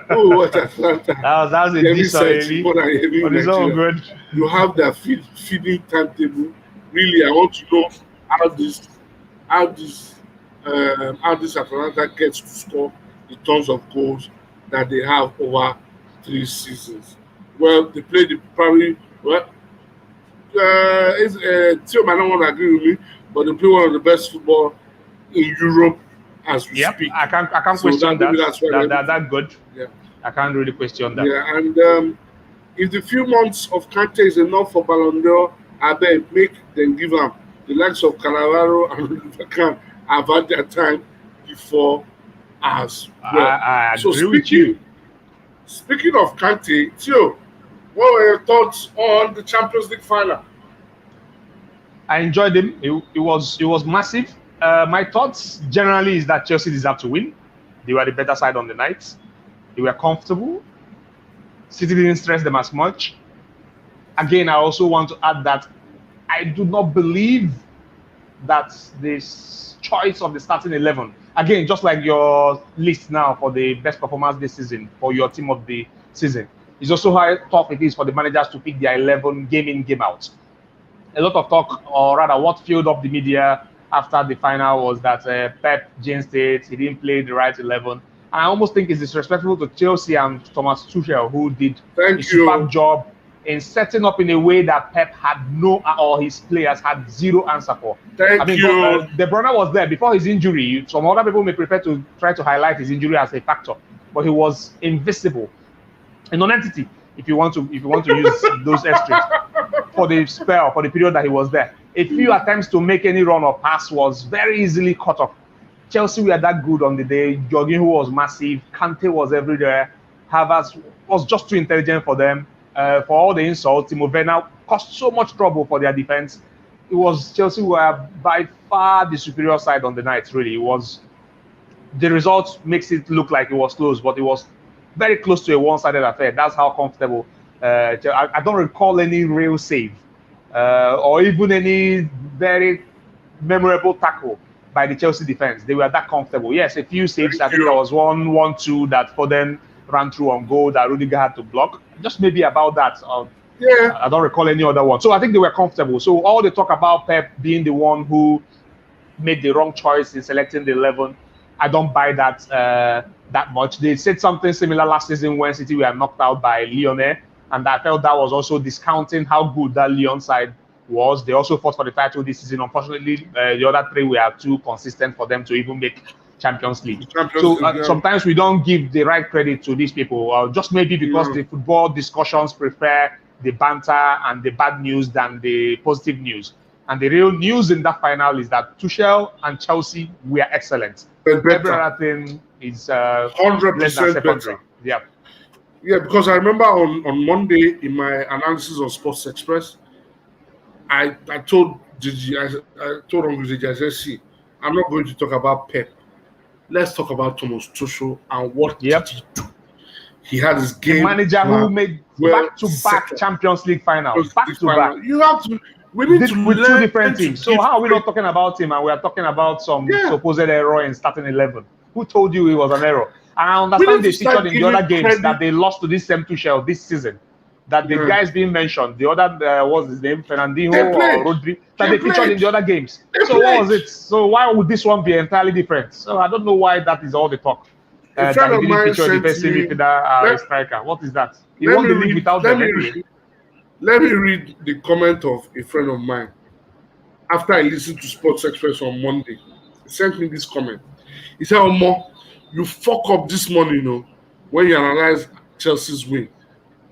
will watch Atlanta? That was a decent good. You have their feeding timetable. Really, I want to know how this Atlanta gets to score the tons of goals that they have over 3 seasons. Well, they play the probably Theo might not want to agree with me, but they play one of the best football in Europe as we speak. I can't question that. That's good. Yeah, I can't really question that. Yeah, and if the few months of Kante is enough for Ballon d'Or, I bet make them give them. The likes of Cannavaro and Lukaku have had their time before as well. I agree with you. Speaking of Kante, Theo, what were your thoughts on the Champions League final? I enjoyed him. It was massive. My thoughts generally is that Chelsea deserved to win. They were the better side on the night. They were comfortable. City didn't stress them as much. Again, I also want to add that I do not believe that this choice of the starting 11, again, just like your list now for the best performance this season for your team of the season, It's also how tough it is for the managers to pick their 11 game in, game out. A lot of talk, or rather what filled up the media after the final, was that Pep jinxed it. He didn't play the right 11. And I almost think it's disrespectful to Chelsea and Thomas Tuchel, who did a superb job in setting up in a way that Pep had no, or his players had zero answer for. Thank you. De Bruyne was there before his injury. Some other people may prefer to try to highlight his injury as a factor, but he was invisible, a non-entity, if you want to use those extras, for the spell, for the period that he was there. A few attempts to make any run or pass was very easily cut off. Chelsea were that good on the day. Jorginho was massive. Kante was everywhere. Havertz was just too intelligent for them. For all the insults, Timo Werner caused so much trouble for their defense. It was Chelsea were by far the superior side on the night, really. It was, the result makes it look like it was close, but it was very close to a one-sided affair. That's how comfortable. I don't recall any real save or even any very memorable tackle by the Chelsea defense. They were that comfortable. Yes, a few saves. I think there was 1-2 that Foden ran through on goal that Rudiger had to block. Just maybe about that. Yeah. I don't recall any other one. So I think they were comfortable. So all the talk about Pep being the one who made the wrong choice in selecting the 11, I don't buy that that much. They said something similar last season when City were knocked out by Lyon, and I felt that was also discounting how good that Lyon side was. They also fought for the title this season. Unfortunately, the other three were too consistent for them to even make Champions League. Sometimes we don't give the right credit to these people, just maybe because the football discussions prefer the banter and the bad news than the positive news. And the real news in that final is that Tuchel and Chelsea were excellent. Every other thing is 100% better. Yeah. Yeah, because I remember on Monday in my analysis on Sports Express, I told Gigi, I told Uncle Gigi, I said, see, I'm not going to talk about Pep. Let's talk about Thomas Tuchel and what did he do. He had his game. The manager who made back-to-back Champions League finals. Back-to-back. You have to. We need to with two different teams. So how are we not talking about him and we are talking about some supposed error in starting 11? Who told you it was an error? And I understand they featured in the other games that they lost to this same Tuchel this season. That the guys being mentioned, the other what's his name, Fernandinho or Rodri, that they featured in the other games. So what was it? So why would this one be entirely different? So I don't know why that is all the talk. That he didn't feature the best midfielder striker. What is that? He won the league without them anyway. Let me read the comment of a friend of mine after I listened to Sports Express on Monday. He sent me this comment. He said, Omo, you fuck up this morning, when you analyze Chelsea's win.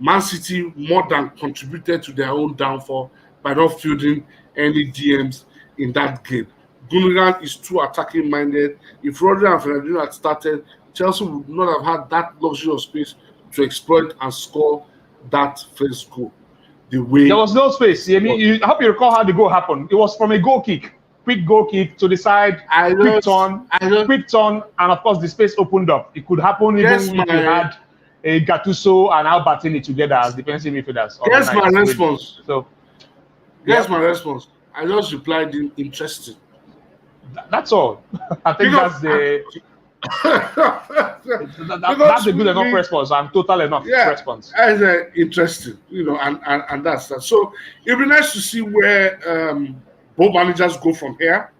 Man City more than contributed to their own downfall by not fielding any DMs in that game. Gundogan is too attacking minded. If Rodri and Fernandinho had started, Chelsea would not have had that luxury of space to exploit and score that first goal. There was no space. I mean, I hope you recall how the goal happened. It was from a goal kick, quick goal kick to the side, quick turn, and of course the space opened up. It could happen even if you had a Gattuso and Albertini together as defensive midfielders. That's my response. So, that's my response. I just replied in interesting. That's all. I think that's the. That's a good enough response and total enough response. That's interesting, and that's that. So it'll be nice to see where both managers go from here.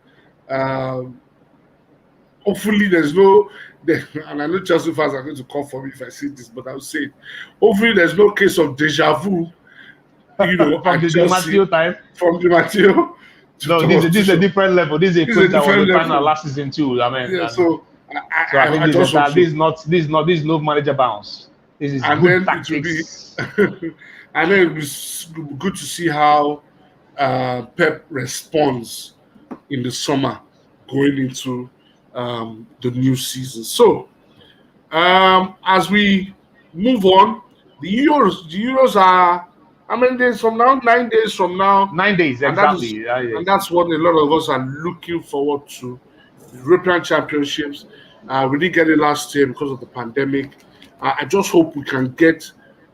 Hopefully, there's no, and I know Chelsea fans are going to call for me if I say this, but I'll say it. Hopefully, there's no case of deja vu, from the Di Matteo time. From Di Matteo. No, this is a different level. This is a coach that was the final last season too. I mean, so I think this is no manager bounce. This is good tactics. And then it was good to see how Pep responds in the summer going into the new season. So as we move on, the Euros are how many days from now? 9 days from now. 9 days, exactly. And that's what a lot of us are looking forward to. The European Championships. We didn't get it last year because of the pandemic. I just hope we can get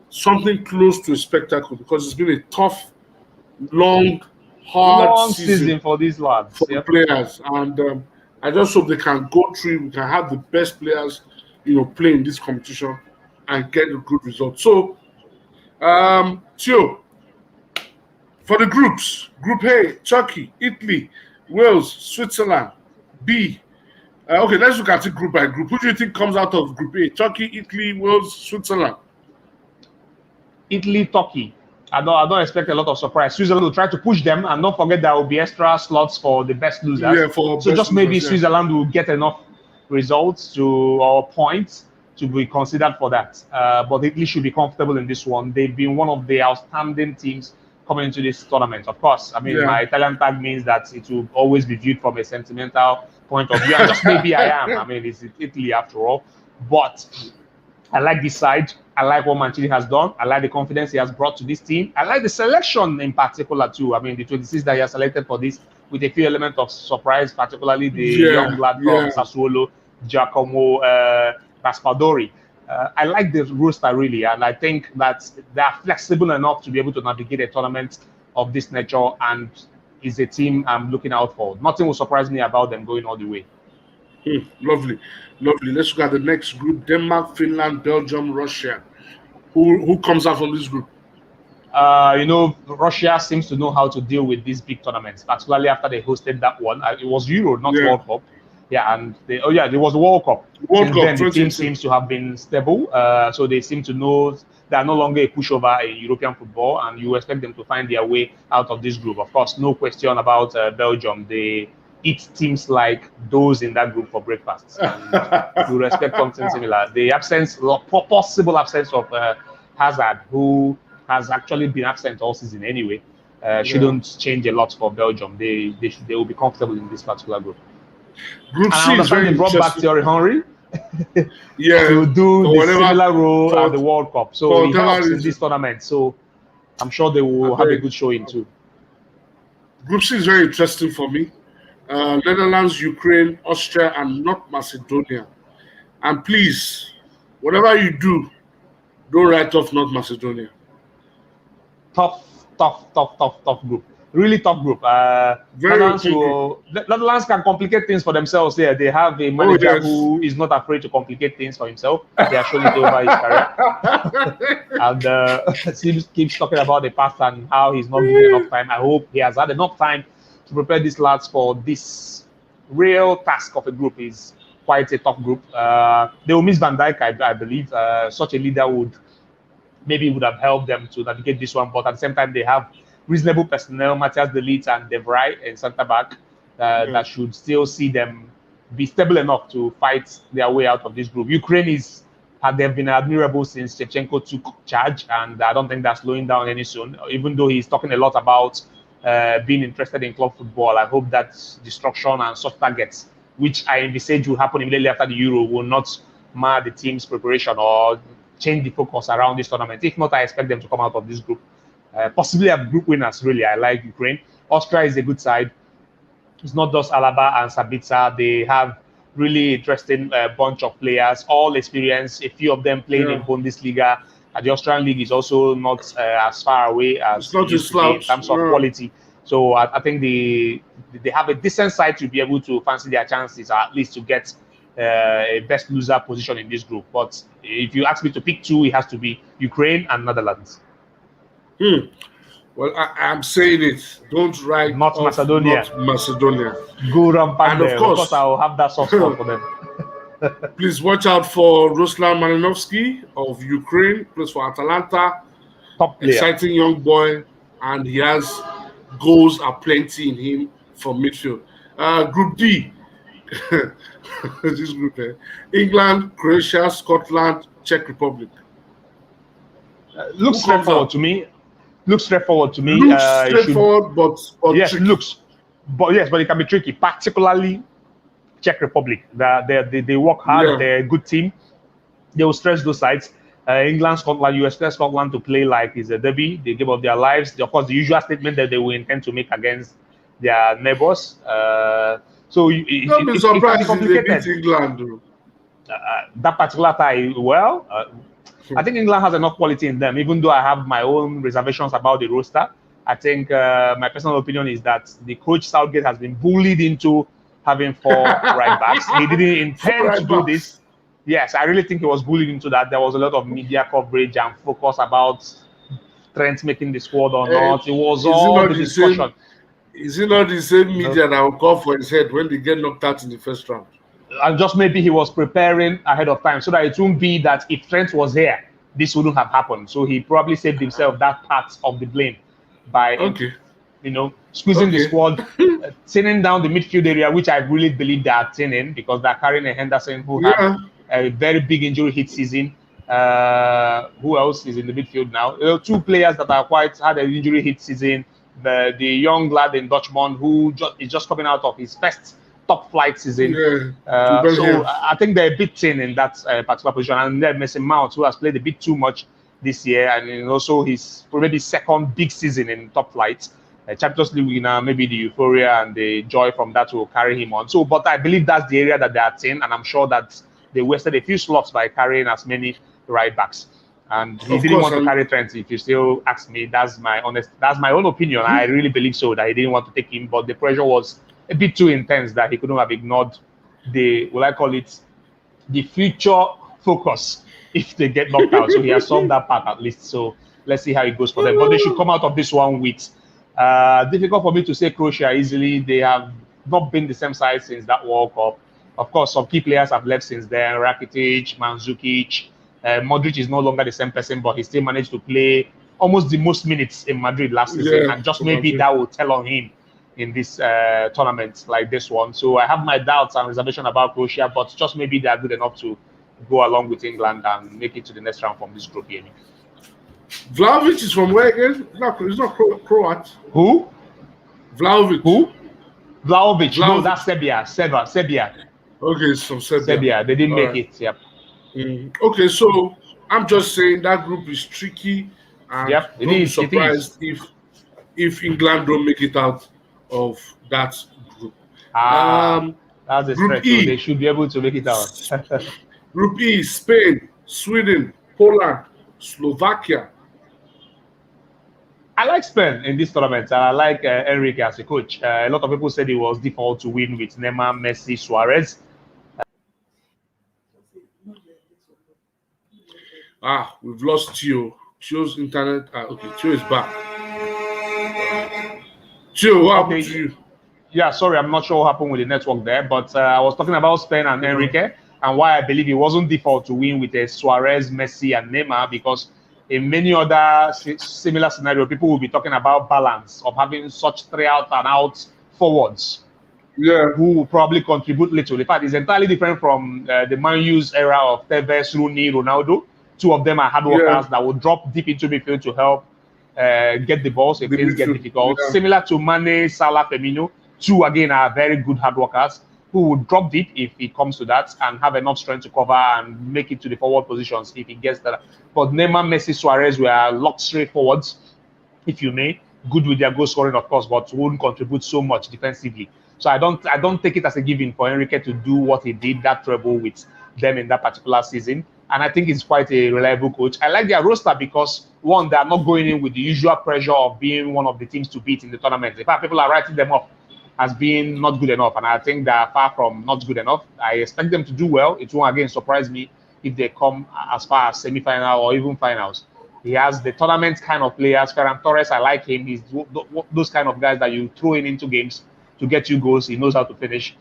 something close to a spectacle because it's been a tough, long, hard season for these lads. For the players. And I just hope they can go through. We can have the best players, playing this competition and get a good result. So Tio, for the groups, Group A, Turkey, Italy, Wales, Switzerland. B. Okay, let's look at it group by group. Who do you think comes out of Group A? Turkey, Italy, Wales, Switzerland. Italy, Turkey. I don't expect a lot of surprise. Switzerland will try to push them, and don't forget there will be extra slots for the best losers. Yeah, for so best just maybe losers, yeah. Switzerland will get enough results to or points to be considered for that. But Italy should be comfortable in this one. They've been one of the outstanding teams coming into this tournament. Of course, I mean, Yeah. my Italian tag means that it will always be viewed from a sentimental point of view. And just maybe I am. I mean, it's Italy after all. But I like this side. I like what Mancini has done. I like the confidence he has brought to this team. I like the selection in particular too. I mean, the 26 that he has selected for this with a few elements of surprise, particularly the young lad from Sassuolo, Giacomo Raspadori. I like the roster really, and I think that they are flexible enough to be able to navigate a tournament of this nature, and is a team I'm looking out for. Nothing will surprise me about them going all the way. Lovely. Let's look at the next group: Denmark, Finland, Belgium, Russia. Who comes out from this group? Russia seems to know how to deal with these big tournaments, particularly after they hosted that one. It was Euro, not World Cup. Yeah, and it was the World Cup. Since then, the team seems to have been stable. So they seem to know they are no longer a pushover in European football, and you expect them to find their way out of this group. Of course, no question about Belgium. They eat teams like those in that group for breakfast. And you expect something similar. The possible absence of Hazard, who has actually been absent all season anyway, shouldn't change a lot for Belgium. They will be comfortable in this particular group. Group C I understand they brought back Thierry Henry to do the similar role at the World Cup. So he helps in this tournament. So I'm sure they will have a good showing too. Group C is very interesting for me. Netherlands, Ukraine, Austria, and North Macedonia. And please, whatever you do, don't write off North Macedonia. Tough group. Really tough group. Netherlands can complicate things for themselves there. They have a manager who is not afraid to complicate things for himself. They are showing it over his career. And keeps talking about the past and how he's not given enough time. I hope he has had enough time to prepare these lads for this real task of a group. Is quite a tough group. They will miss Van Dijk, I believe. Such a leader would have helped them to navigate this one, but at the same time, they have reasonable personnel, Matthias De Ligt and De Vrij in centre back, that should still see them be stable enough to fight their way out of this group. Ukraine they've been admirable since Shevchenko took charge, and I don't think they're slowing down any soon. Even though he's talking a lot about being interested in club football, I hope that destruction and such targets, which I envisage will happen immediately after the Euro, will not mar the team's preparation or change the focus around this tournament. If not, I expect them to come out of this group. Possibly have group winners, really. I like Ukraine. Austria is a good side. It's not just Alaba and Sabitzer. They have really interesting bunch of players, all experienced, a few of them playing in Bundesliga. The Austrian league is also not as far away as it used to be in terms of quality. So I think they have a decent side to be able to fancy their chances, or at least to get a best loser position in this group. But if you ask me to pick two, it has to be Ukraine and Netherlands. Well, I'm saying it. Don't write North Macedonia. Good and of course, I'll have that soft spot for them. Please watch out for Ruslan Malinovsky of Ukraine, plays for Atalanta. Top player. Exciting young boy, and he has goals aplenty in him from midfield. Group D. This group here. England, Croatia, Scotland, Czech Republic. Looks straightforward to me. Looks straightforward, but yes, tricky. But it can be tricky, particularly Czech Republic. They work hard. They're a good team. They will stress those sides. England, Scotland, you expect Scotland to play like it's a derby. They give up their lives. Of course, the usual statement that they will intend to make against their neighbors. So it can be complicated. England, that particular tie, I think England has enough quality in them, even though I have my own reservations about the roster. I think my personal opinion is that the coach Southgate has been bullied into having 4 right backs. He didn't intend to do this. Yes, I really think he was bullied into that. There was a lot of media coverage and focus about Trent making the squad or Eh, not. It was is it all not the the same? discussion. Is it not the same media that will call for his head when they get knocked out in the first round? And just maybe he was preparing ahead of time so that it won't be that if Trent was here, this wouldn't have happened. So he probably saved himself that part of the blame by, Okay. squeezing the Okay. squad, thinning down the midfield area, which I really believe they are thinning because they're carrying a Henderson who had Yeah. a very big injury hit season. Who else is in the midfield now? Two players that are quite had an injury hit season. The young lad in Dutchman who is just coming out of his first top flight season. Yeah. So I think they're a bit thin in that particular position. And then Mason Mount, who has played a bit too much this year, and also his probably second big season in top flight. Champions League winner, maybe the euphoria and the joy from that will carry him on. So, but I believe that's the area that they are in, and I'm sure that they wasted a few slots by carrying as many right backs. And he didn't want to carry Trent. If you still ask me, that's my own opinion. I really believe so that he didn't want to take him, but the pressure was a bit too intense that he couldn't have ignored the future focus if they get knocked out. So he has solved that part at least. So let's see how it goes for them. But they should come out of this one with difficult for me to say Croatia easily. They have not been the same size since that World Cup. Of course, some key players have left since then. Rakitic, Mandzukic. Modric is no longer the same person, but he still managed to play almost the most minutes in Madrid last season. And just maybe that will tell on him in this tournament like this one. So I have my doubts and reservation about Croatia, but just maybe they are good enough to go along with England and make it to the next round from this group here. Vlahovic is from where again? It's not Croat. Who? Vlahovic. Who? Vlahovic. No, that's Serbia. Okay, it's from Serbia. Serbia. They didn't make it. Yep. Okay, so I'm just saying that group is tricky, and yep, don't be surprised if England don't make it out of that group. That's a Group stretch. E. So they should be able to make it out. Group E: Spain, Sweden, Poland, Slovakia. I like Spain in this tournament, and I like Enrique as a coach. A lot of people said it was default to win with Neymar, Messi, Suarez. We've lost Chio. Chio's internet. Okay, Chio is back. Chio, what happened to you? Yeah, sorry, I'm not sure what happened with the network there, but I was talking about Spain and Enrique and why I believe it wasn't default to win with a Suarez, Messi, and Neymar, because in many other similar scenarios, people will be talking about balance of having such 3 out and out forwards. Yeah, who will probably contribute little. In fact, it's entirely different from the Man U's era of Tevez, Rooney, Ronaldo. 2 of them are hard workers that will drop deep into midfield to help get the balls if things get difficult. Yeah. Similar to Mane, Salah, Firmino. 2 again are very good hard workers who will drop deep if it comes to that and have enough strength to cover and make it to the forward positions if it gets that. But Neymar, Messi, Suarez were luxury forwards, if you may. Good with their goal scoring, of course, but won't contribute so much defensively. So I don't take it as a given for Enrique to do what he did, that treble with them in that particular season. And I think he's quite a reliable coach. I like their roster because, one, they are not going in with the usual pressure of being one of the teams to beat in the tournament. In fact, people are writing them off as being not good enough. And I think they are far from not good enough. I expect them to do well. It won't, again, surprise me if they come as far as semi-final or even finals. He has the tournament kind of players. Ferran Torres, I like him. He's those kind of guys that you throw into games to get you goals. He knows how to finish.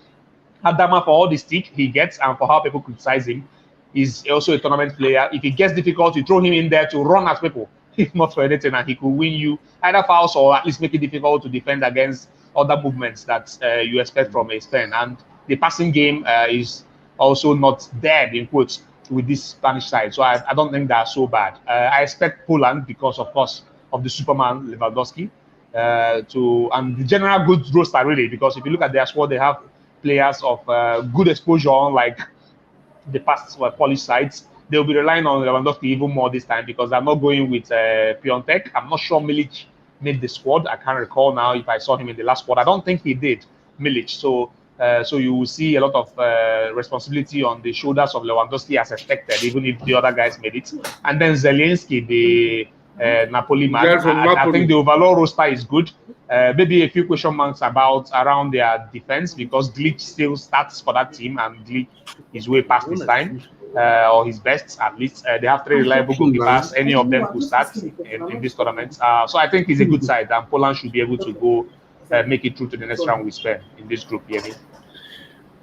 Adama, for all the stick he gets and for how people criticize him, is also a tournament player. If it gets difficult, you throw him in there to run at people, if not for anything, and he could win you either fouls or at least make it difficult to defend against other movements that you expect from a Spain. And the passing game is also not dead, in quotes, with this Spanish side. So I don't think they're so bad. I expect Poland because, of course, of the Superman Lewandowski and the general good roster, really, because if you look at their squad, they have players of good exposure, unlike the past Polish sides. They'll be relying on Lewandowski even more this time because they're not going with Piontek. I'm not sure Milic made the squad. I can't recall now if I saw him in the last squad. I don't think he did, Milic. So you will see a lot of responsibility on the shoulders of Lewandowski as expected, even if the other guys made it. And then Zelensky, the Napoli man. I think the overall roster is good. Maybe a few question marks around their defense because Glick still starts for that team and Glick is way past his time. or his best at least. They have 3 reliable goalkeepers. Any of them could start in this tournament. So I think it's a good side, and Poland should be able to go make it through to the next round with Spain in this group.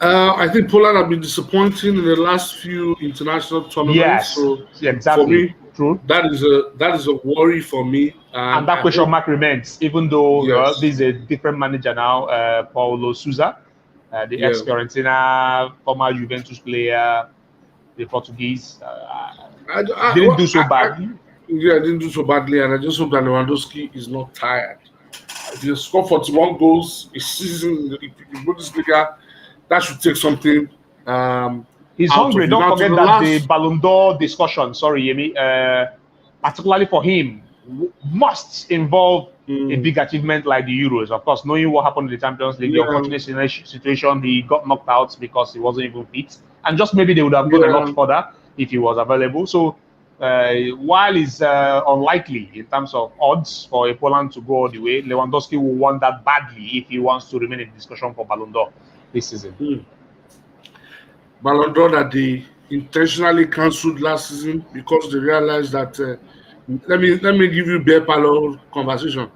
I think Poland have been disappointing in the last few international tournaments. Yes, so exactly. For me, true. That is a worry for me. And that question mark remains, even though this is a different manager now, Paulo Sousa, the ex-Fiorentina, former Juventus player, the Portuguese, didn't do so badly. Didn't do so badly, and I just hope that Lewandowski is not tired. If you score 41 goals a season in the Bundesliga, that should take something. He's hungry. Don't forget that the Ballon d'Or discussion, Yemi, particularly for him, must involve a big achievement like the Euros. Of course, knowing what happened in the Champions League, the unfortunate situation, he got knocked out because he wasn't even fit. And just maybe they would have gone a lot further if he was available. So while it's unlikely in terms of odds for Poland to go all the way, Lewandowski will want that badly if he wants to remain in the discussion for Ballon d'Or this season. Ballon d'Or that they intentionally cancelled last season because they realized that let me give you bare parallel conversation,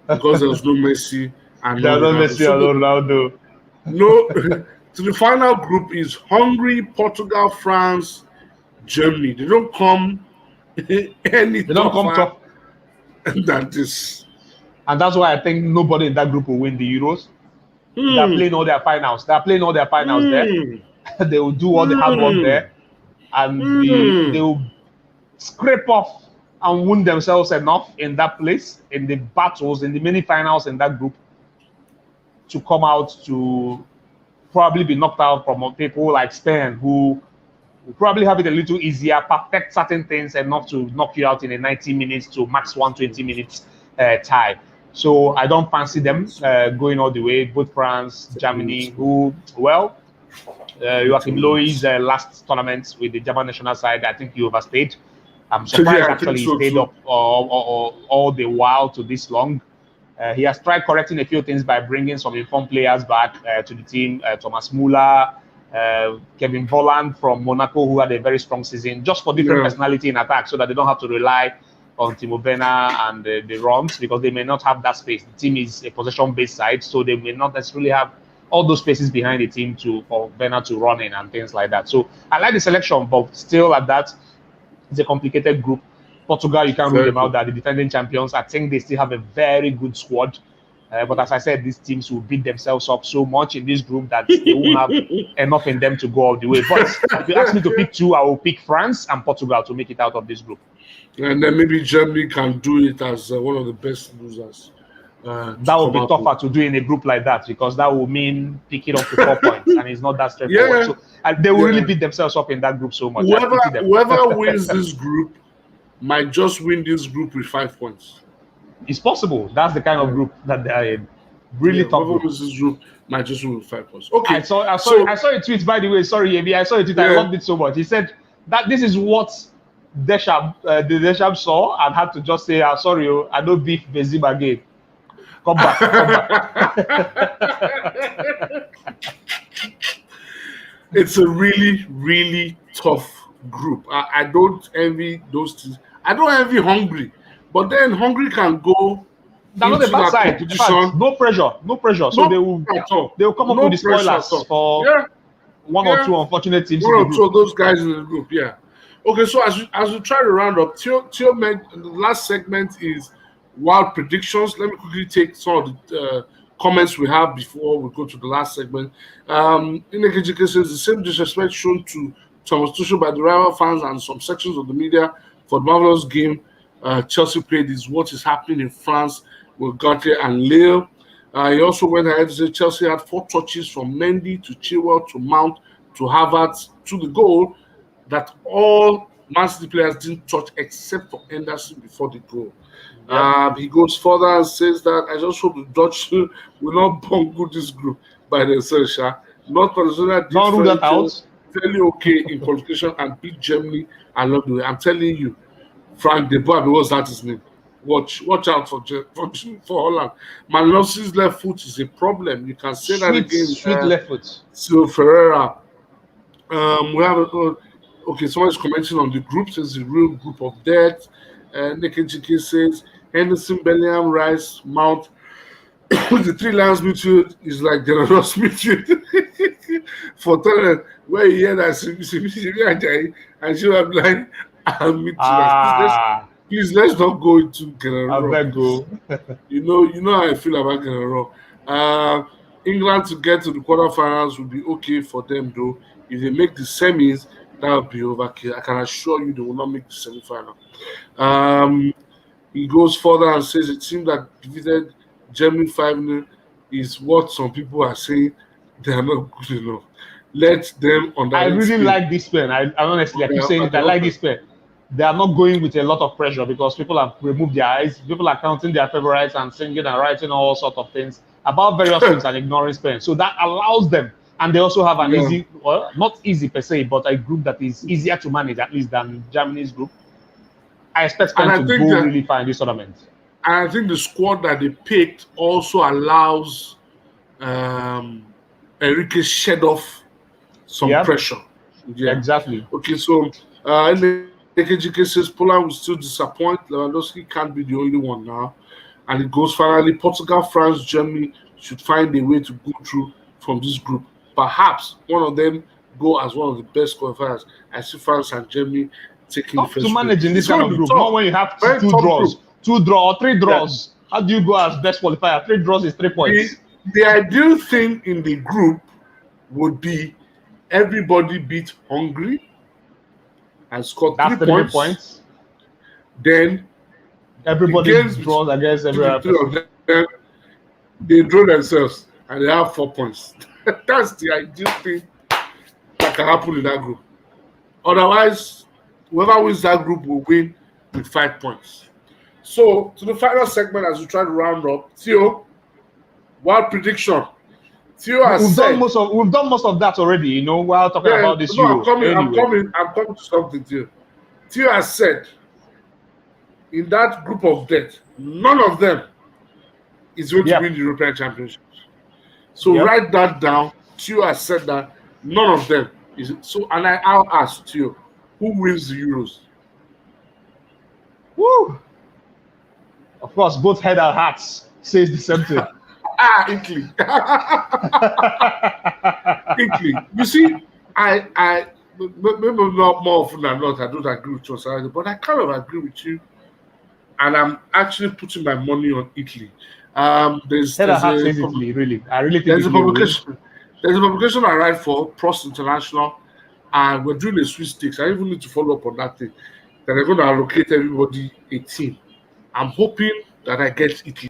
because there was no Messi and no Messi and Ronaldo. No, to the final group is Hungary, Portugal, France, Germany. They don't come any tougher than this. And that's why I think nobody in that group will win the Euros. They're playing all their finals. There. They will do all the hard work there, and they will scrape off and wound themselves enough in that place, in the battles, in the many finals in that group, to come out to probably be knocked out from people like Spain, who will probably have it a little easier, perfect certain things enough to knock you out in a 90 minutes to max 120 minutes tie. So I don't fancy them going all the way. Both France, Germany, who, Joachim Löw's last tournament with the German national side, I think he overstayed. I'm surprised he stayed up all the while to this long. He has tried correcting a few things by bringing some informed players back to the team. Thomas Müller, Kevin Volland from Monaco, who had a very strong season, just for different personality in attack, so that they don't have to rely on Timo Werner and the runs, because they may not have that space. The team is a possession-based side, so they may not necessarily have all those spaces behind the team for Werner to run in and things like that. So I like the selection, but still at that, it's a complicated group. Portugal, you can't rule them out. That the defending champions, I think they still have a very good squad. But as I said, these teams will beat themselves up so much in this group that they won't have enough in them to go all the way. But if you ask me to pick two, I will pick France and Portugal to make it out of this group. And then maybe Germany can do it as one of the best losers. That would be tougher to do in a group like that, because that will mean picking up to 4 points, and it's not that straightforward. So they will really beat themselves up in that group so much. Whoever wins this group might just win this group with 5 points. It's possible. That's the kind of group that they are in. Really tough group. Whoever wins this group might just win with 5 points. Okay. I saw a tweet, by the way. Sorry, Yemi. I saw a tweet. I loved it so much. He said that this is what Deschamps saw and had to just say, sorry, I don't beef Benzema again. Come back. It's a really, really tough group. I don't envy those teams. I don't envy Hungary, but then Hungary can go. That's not the bad side. No pressure. So they will come up with the spoilers for one or two unfortunate teams. One or two of those guys in the group. Yeah. Okay. So as we try to round up, Theo meant the last segment is wild predictions. Let me quickly take some of the comments we have before we go to the last segment. Inekejike says the same disrespect shown to Thomas Tuchel by the rival fans and some sections of the media for the marvelous game Chelsea played is what is happening in France with Gautier and Lille. He also went ahead to say Chelsea had 4 touches from Mendy to Chilwell to Mount to Havertz to the goal that all Man City players didn't touch except for Henderson before the goal. He goes further and says that I just hope the Dutch will not bungle this group by themselves. Not Venezuela did fairly okay in qualification and beat Germany along the way. I'm telling you, Frank de Boer, what's that his name? Watch out for Holland. Malosi's left foot is a problem. You can say that again. Sweet left foot. So Ferreira. We have Okay, someone's commenting on the group, says the real group of death. Nekejike says Henderson, Bellingham, Rice, Mount. The three lions midfield is like generous midfield for Tottenham, where you hear that Ajayi and she was like, Ah, please let's not go into I generous. beg go. You know how I feel about generous. England to get to the quarterfinals would be okay for them though. If they make the semis, that would be overkill. I can assure you they will not make the semi-final. Um, he goes further and says a team that defeated Germany 5-0 is what some people are saying they are not good enough. Let them I underrate really Spain. like this pen. I honestly, I keep saying it. I like this pen. They are not going with a lot of pressure because people have removed their eyes. People are counting their favorites and singing and writing all sorts of things about various things and ignoring Spain. So that allows them. And they also have an Yeah. easy, well, not easy per se, but a group that is easier to manage at least than Germany's group. I expect And I Spain to think go that- really far in this tournament. And I think the squad that they picked also allows Enrique shed off some Yeah. pressure. Yeah. Exactly. Okay, so Ekejike says Poland will still disappoint. Lewandowski can't be the only one now. And it goes finally Portugal, France, Germany should find a way to go through from this group. Perhaps one of them go as one of the best qualifiers. I see France and Germany taking Tough the to first manage in It's this kind gonna of be group. tough. Not when you have Very two tough draws, group. 2 draw, 3 draws. How do you go as best qualifier? 3 draws is 3 points. The ideal thing in the group would be everybody beat Hungary and score That's 3 3 points. points. Then Everybody Against- draws against every the other three person. of them, they draw themselves and they have 4 points. That's the ideal thing that can happen in that group. Otherwise, whoever wins that group will win with 5 points. So, to the final segment as we try to round up, Theo, wild prediction. Theo has We've said, done most of that already, you know, while talking about this no, Euro. I'm coming to something, Theo. Theo has said, in that group of death, none of them is going Yep. to win the European Championship. So Yep. write that down. Theo has said that none of them is. So, and I'll ask Theo, who wins the Euros? Woo! Of course, both head and hearts says the same thing. Italy. Italy. You see, I maybe not more often than not, I don't agree with you, but I kind of agree with you, and I'm actually putting my money on Italy. There's Head and heart a says Italy, really. I really think there's a Italy will win. publication. There's a publication I write for, Prost International, and we're doing a Swiss stakes. I even need to follow up on that thing. That they're going to allocate everybody a team. I'm hoping that I get Italy.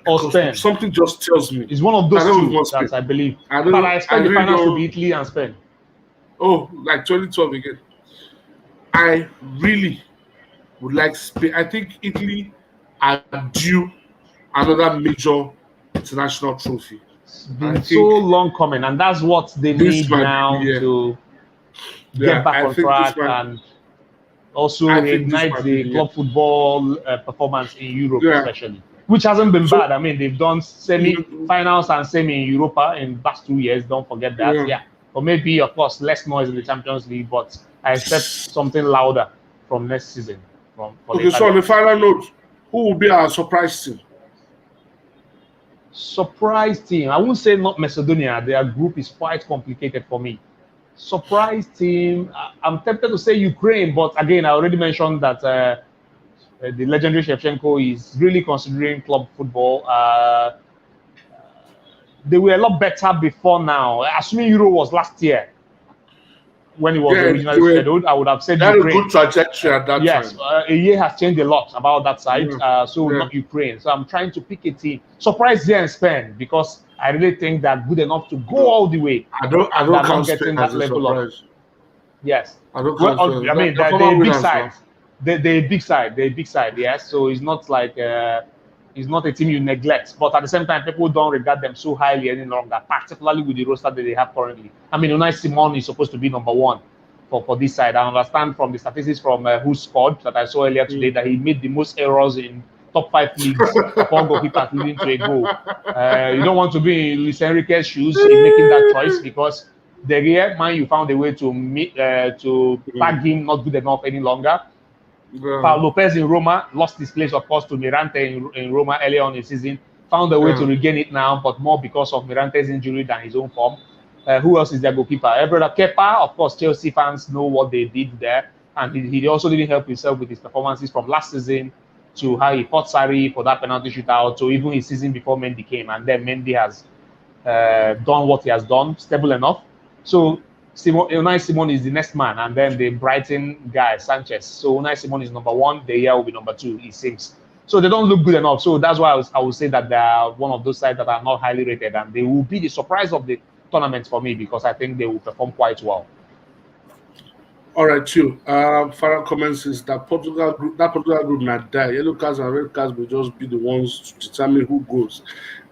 Or Because Spain. something just tells me. It's one of those I don't two want that Spain. I believe. I don't- But I expect I the really finals to don't- be Italy and Spain. Oh, like 2012 again. I really would like Spain. I think Italy are due another major international trophy. It's I been think so long coming, and that's what they this need might be now the year. to Yeah, get back I on think track this might- and also I think this ignite might be the the club football performance in Europe, Yeah. especially, which hasn't been So- bad. I mean, they've done semi-finals and semi in Europa in the past 2 years. Don't forget that. Yeah. Yeah. Or maybe, of course, less noise in the Champions League, but I expect something louder from next season. For Okay, the so on the Italians. final note, who will be our surprise team? Surprise team. I won't say not Macedonia. Their group is quite complicated for me. Surprise team. I'm tempted to say Ukraine, but again, I already mentioned that the legendary Shevchenko is really considering club football. They were a lot better before now. Assuming Euro was last year when it was Yeah, originally they were- scheduled, I would have said They had a Ukraine. good trajectory at that Yes, time. a year has changed a lot about that side. Yeah. So Yeah. not Ukraine. So I'm trying to pick a team. Surprise here in Spain because I really think they're good enough to go all the way. I don't They're not count getting Spain that as a level of- surprise. Yes. I don't Well, count Spain. I mean, They're they're former a big winners side. now. They're a big side. They're a big side. Yes. So it's not like it's not a team you neglect, but at the same time, people don't regard them so highly any longer, particularly with the roster that they have currently. I mean, Unai Simon is supposed to be number one for this side. I understand from the statistics from Who Scored that I saw earlier today that he made the most errors in top 5 leagues, 4 goalkeepers leading to a goal. You don't want to be in Luis Enrique's shoes in making that choice because De Gea, Man U found a way to tag him not good enough any longer. Paul Lopez in Roma lost his place, of course, to Mirante in Roma earlier on in the season. Found a way to regain it now, but more because of Mirante's injury than his own form. Who else is their goalkeeper? Brother Kepa, of course, Chelsea fans know what they did there. And he also didn't help himself with his performances from last season to how he fought Sarri for that penalty shootout, to even his season before Mendy came. And then Mendy has done what he has done, stable enough. So Unai Simon is the next man, and then the Brighton guy, Sanchez. So Unai Simon is number one, De Gea will be number two, it seems. So they don't look good enough. So that's why I would say that they are one of those sides that are not highly rated, and they will be the surprise of the tournament for me because I think they will perform quite well. All right, Chill. Final comments is that Portugal group might die. Yellow cards and red cards will just be the ones to determine who goes.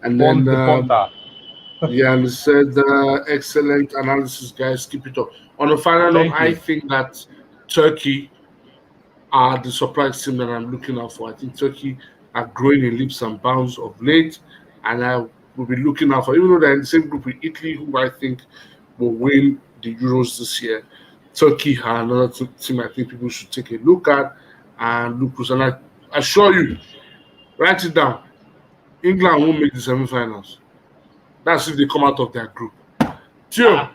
And then yeah, and he said excellent analysis, guys. Keep it up. On the final note, I think that Turkey are the surprise team that I'm looking out for. I think Turkey are growing in leaps and bounds of late, and I will be looking out for, even though they're in the same group with Italy, who I think will win the Euros this year. Turkey are another team I think people should take a look at and look close. And I assure you, write it down, England won't make the semi-finals. That's if they come out of their group. Tio,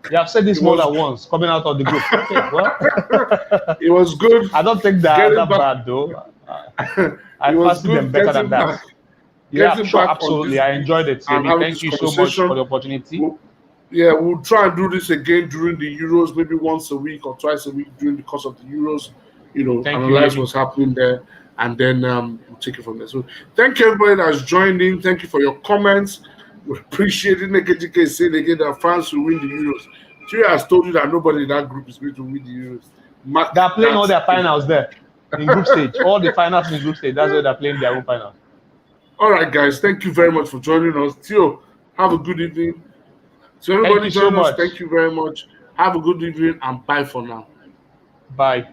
you have said this more than once, coming out of the group. Okay, well, it was good. I don't think that bad, though. I fancied them better than that. Yeah, sure, absolutely. I enjoyed it. Thank you so much for the opportunity. We'll try and do this again during the Euros, maybe once a week or twice a week during the course of the Euros. Analyze what's happening there, and then we'll take it from there. So thank you, everybody that's joined in. Thank you for your comments. We appreciate it. NKGK is saying again that France will win the Euros. Tio has told you that nobody in that group is going to win the Euros. They're playing all their finals there in group stage. All the finals in group stage. That's why they're playing their own finals. All right, guys. Thank you very much for joining us. Tio, have a good evening. So everybody join us. Thank you very much. Have a good evening and bye for now. Bye.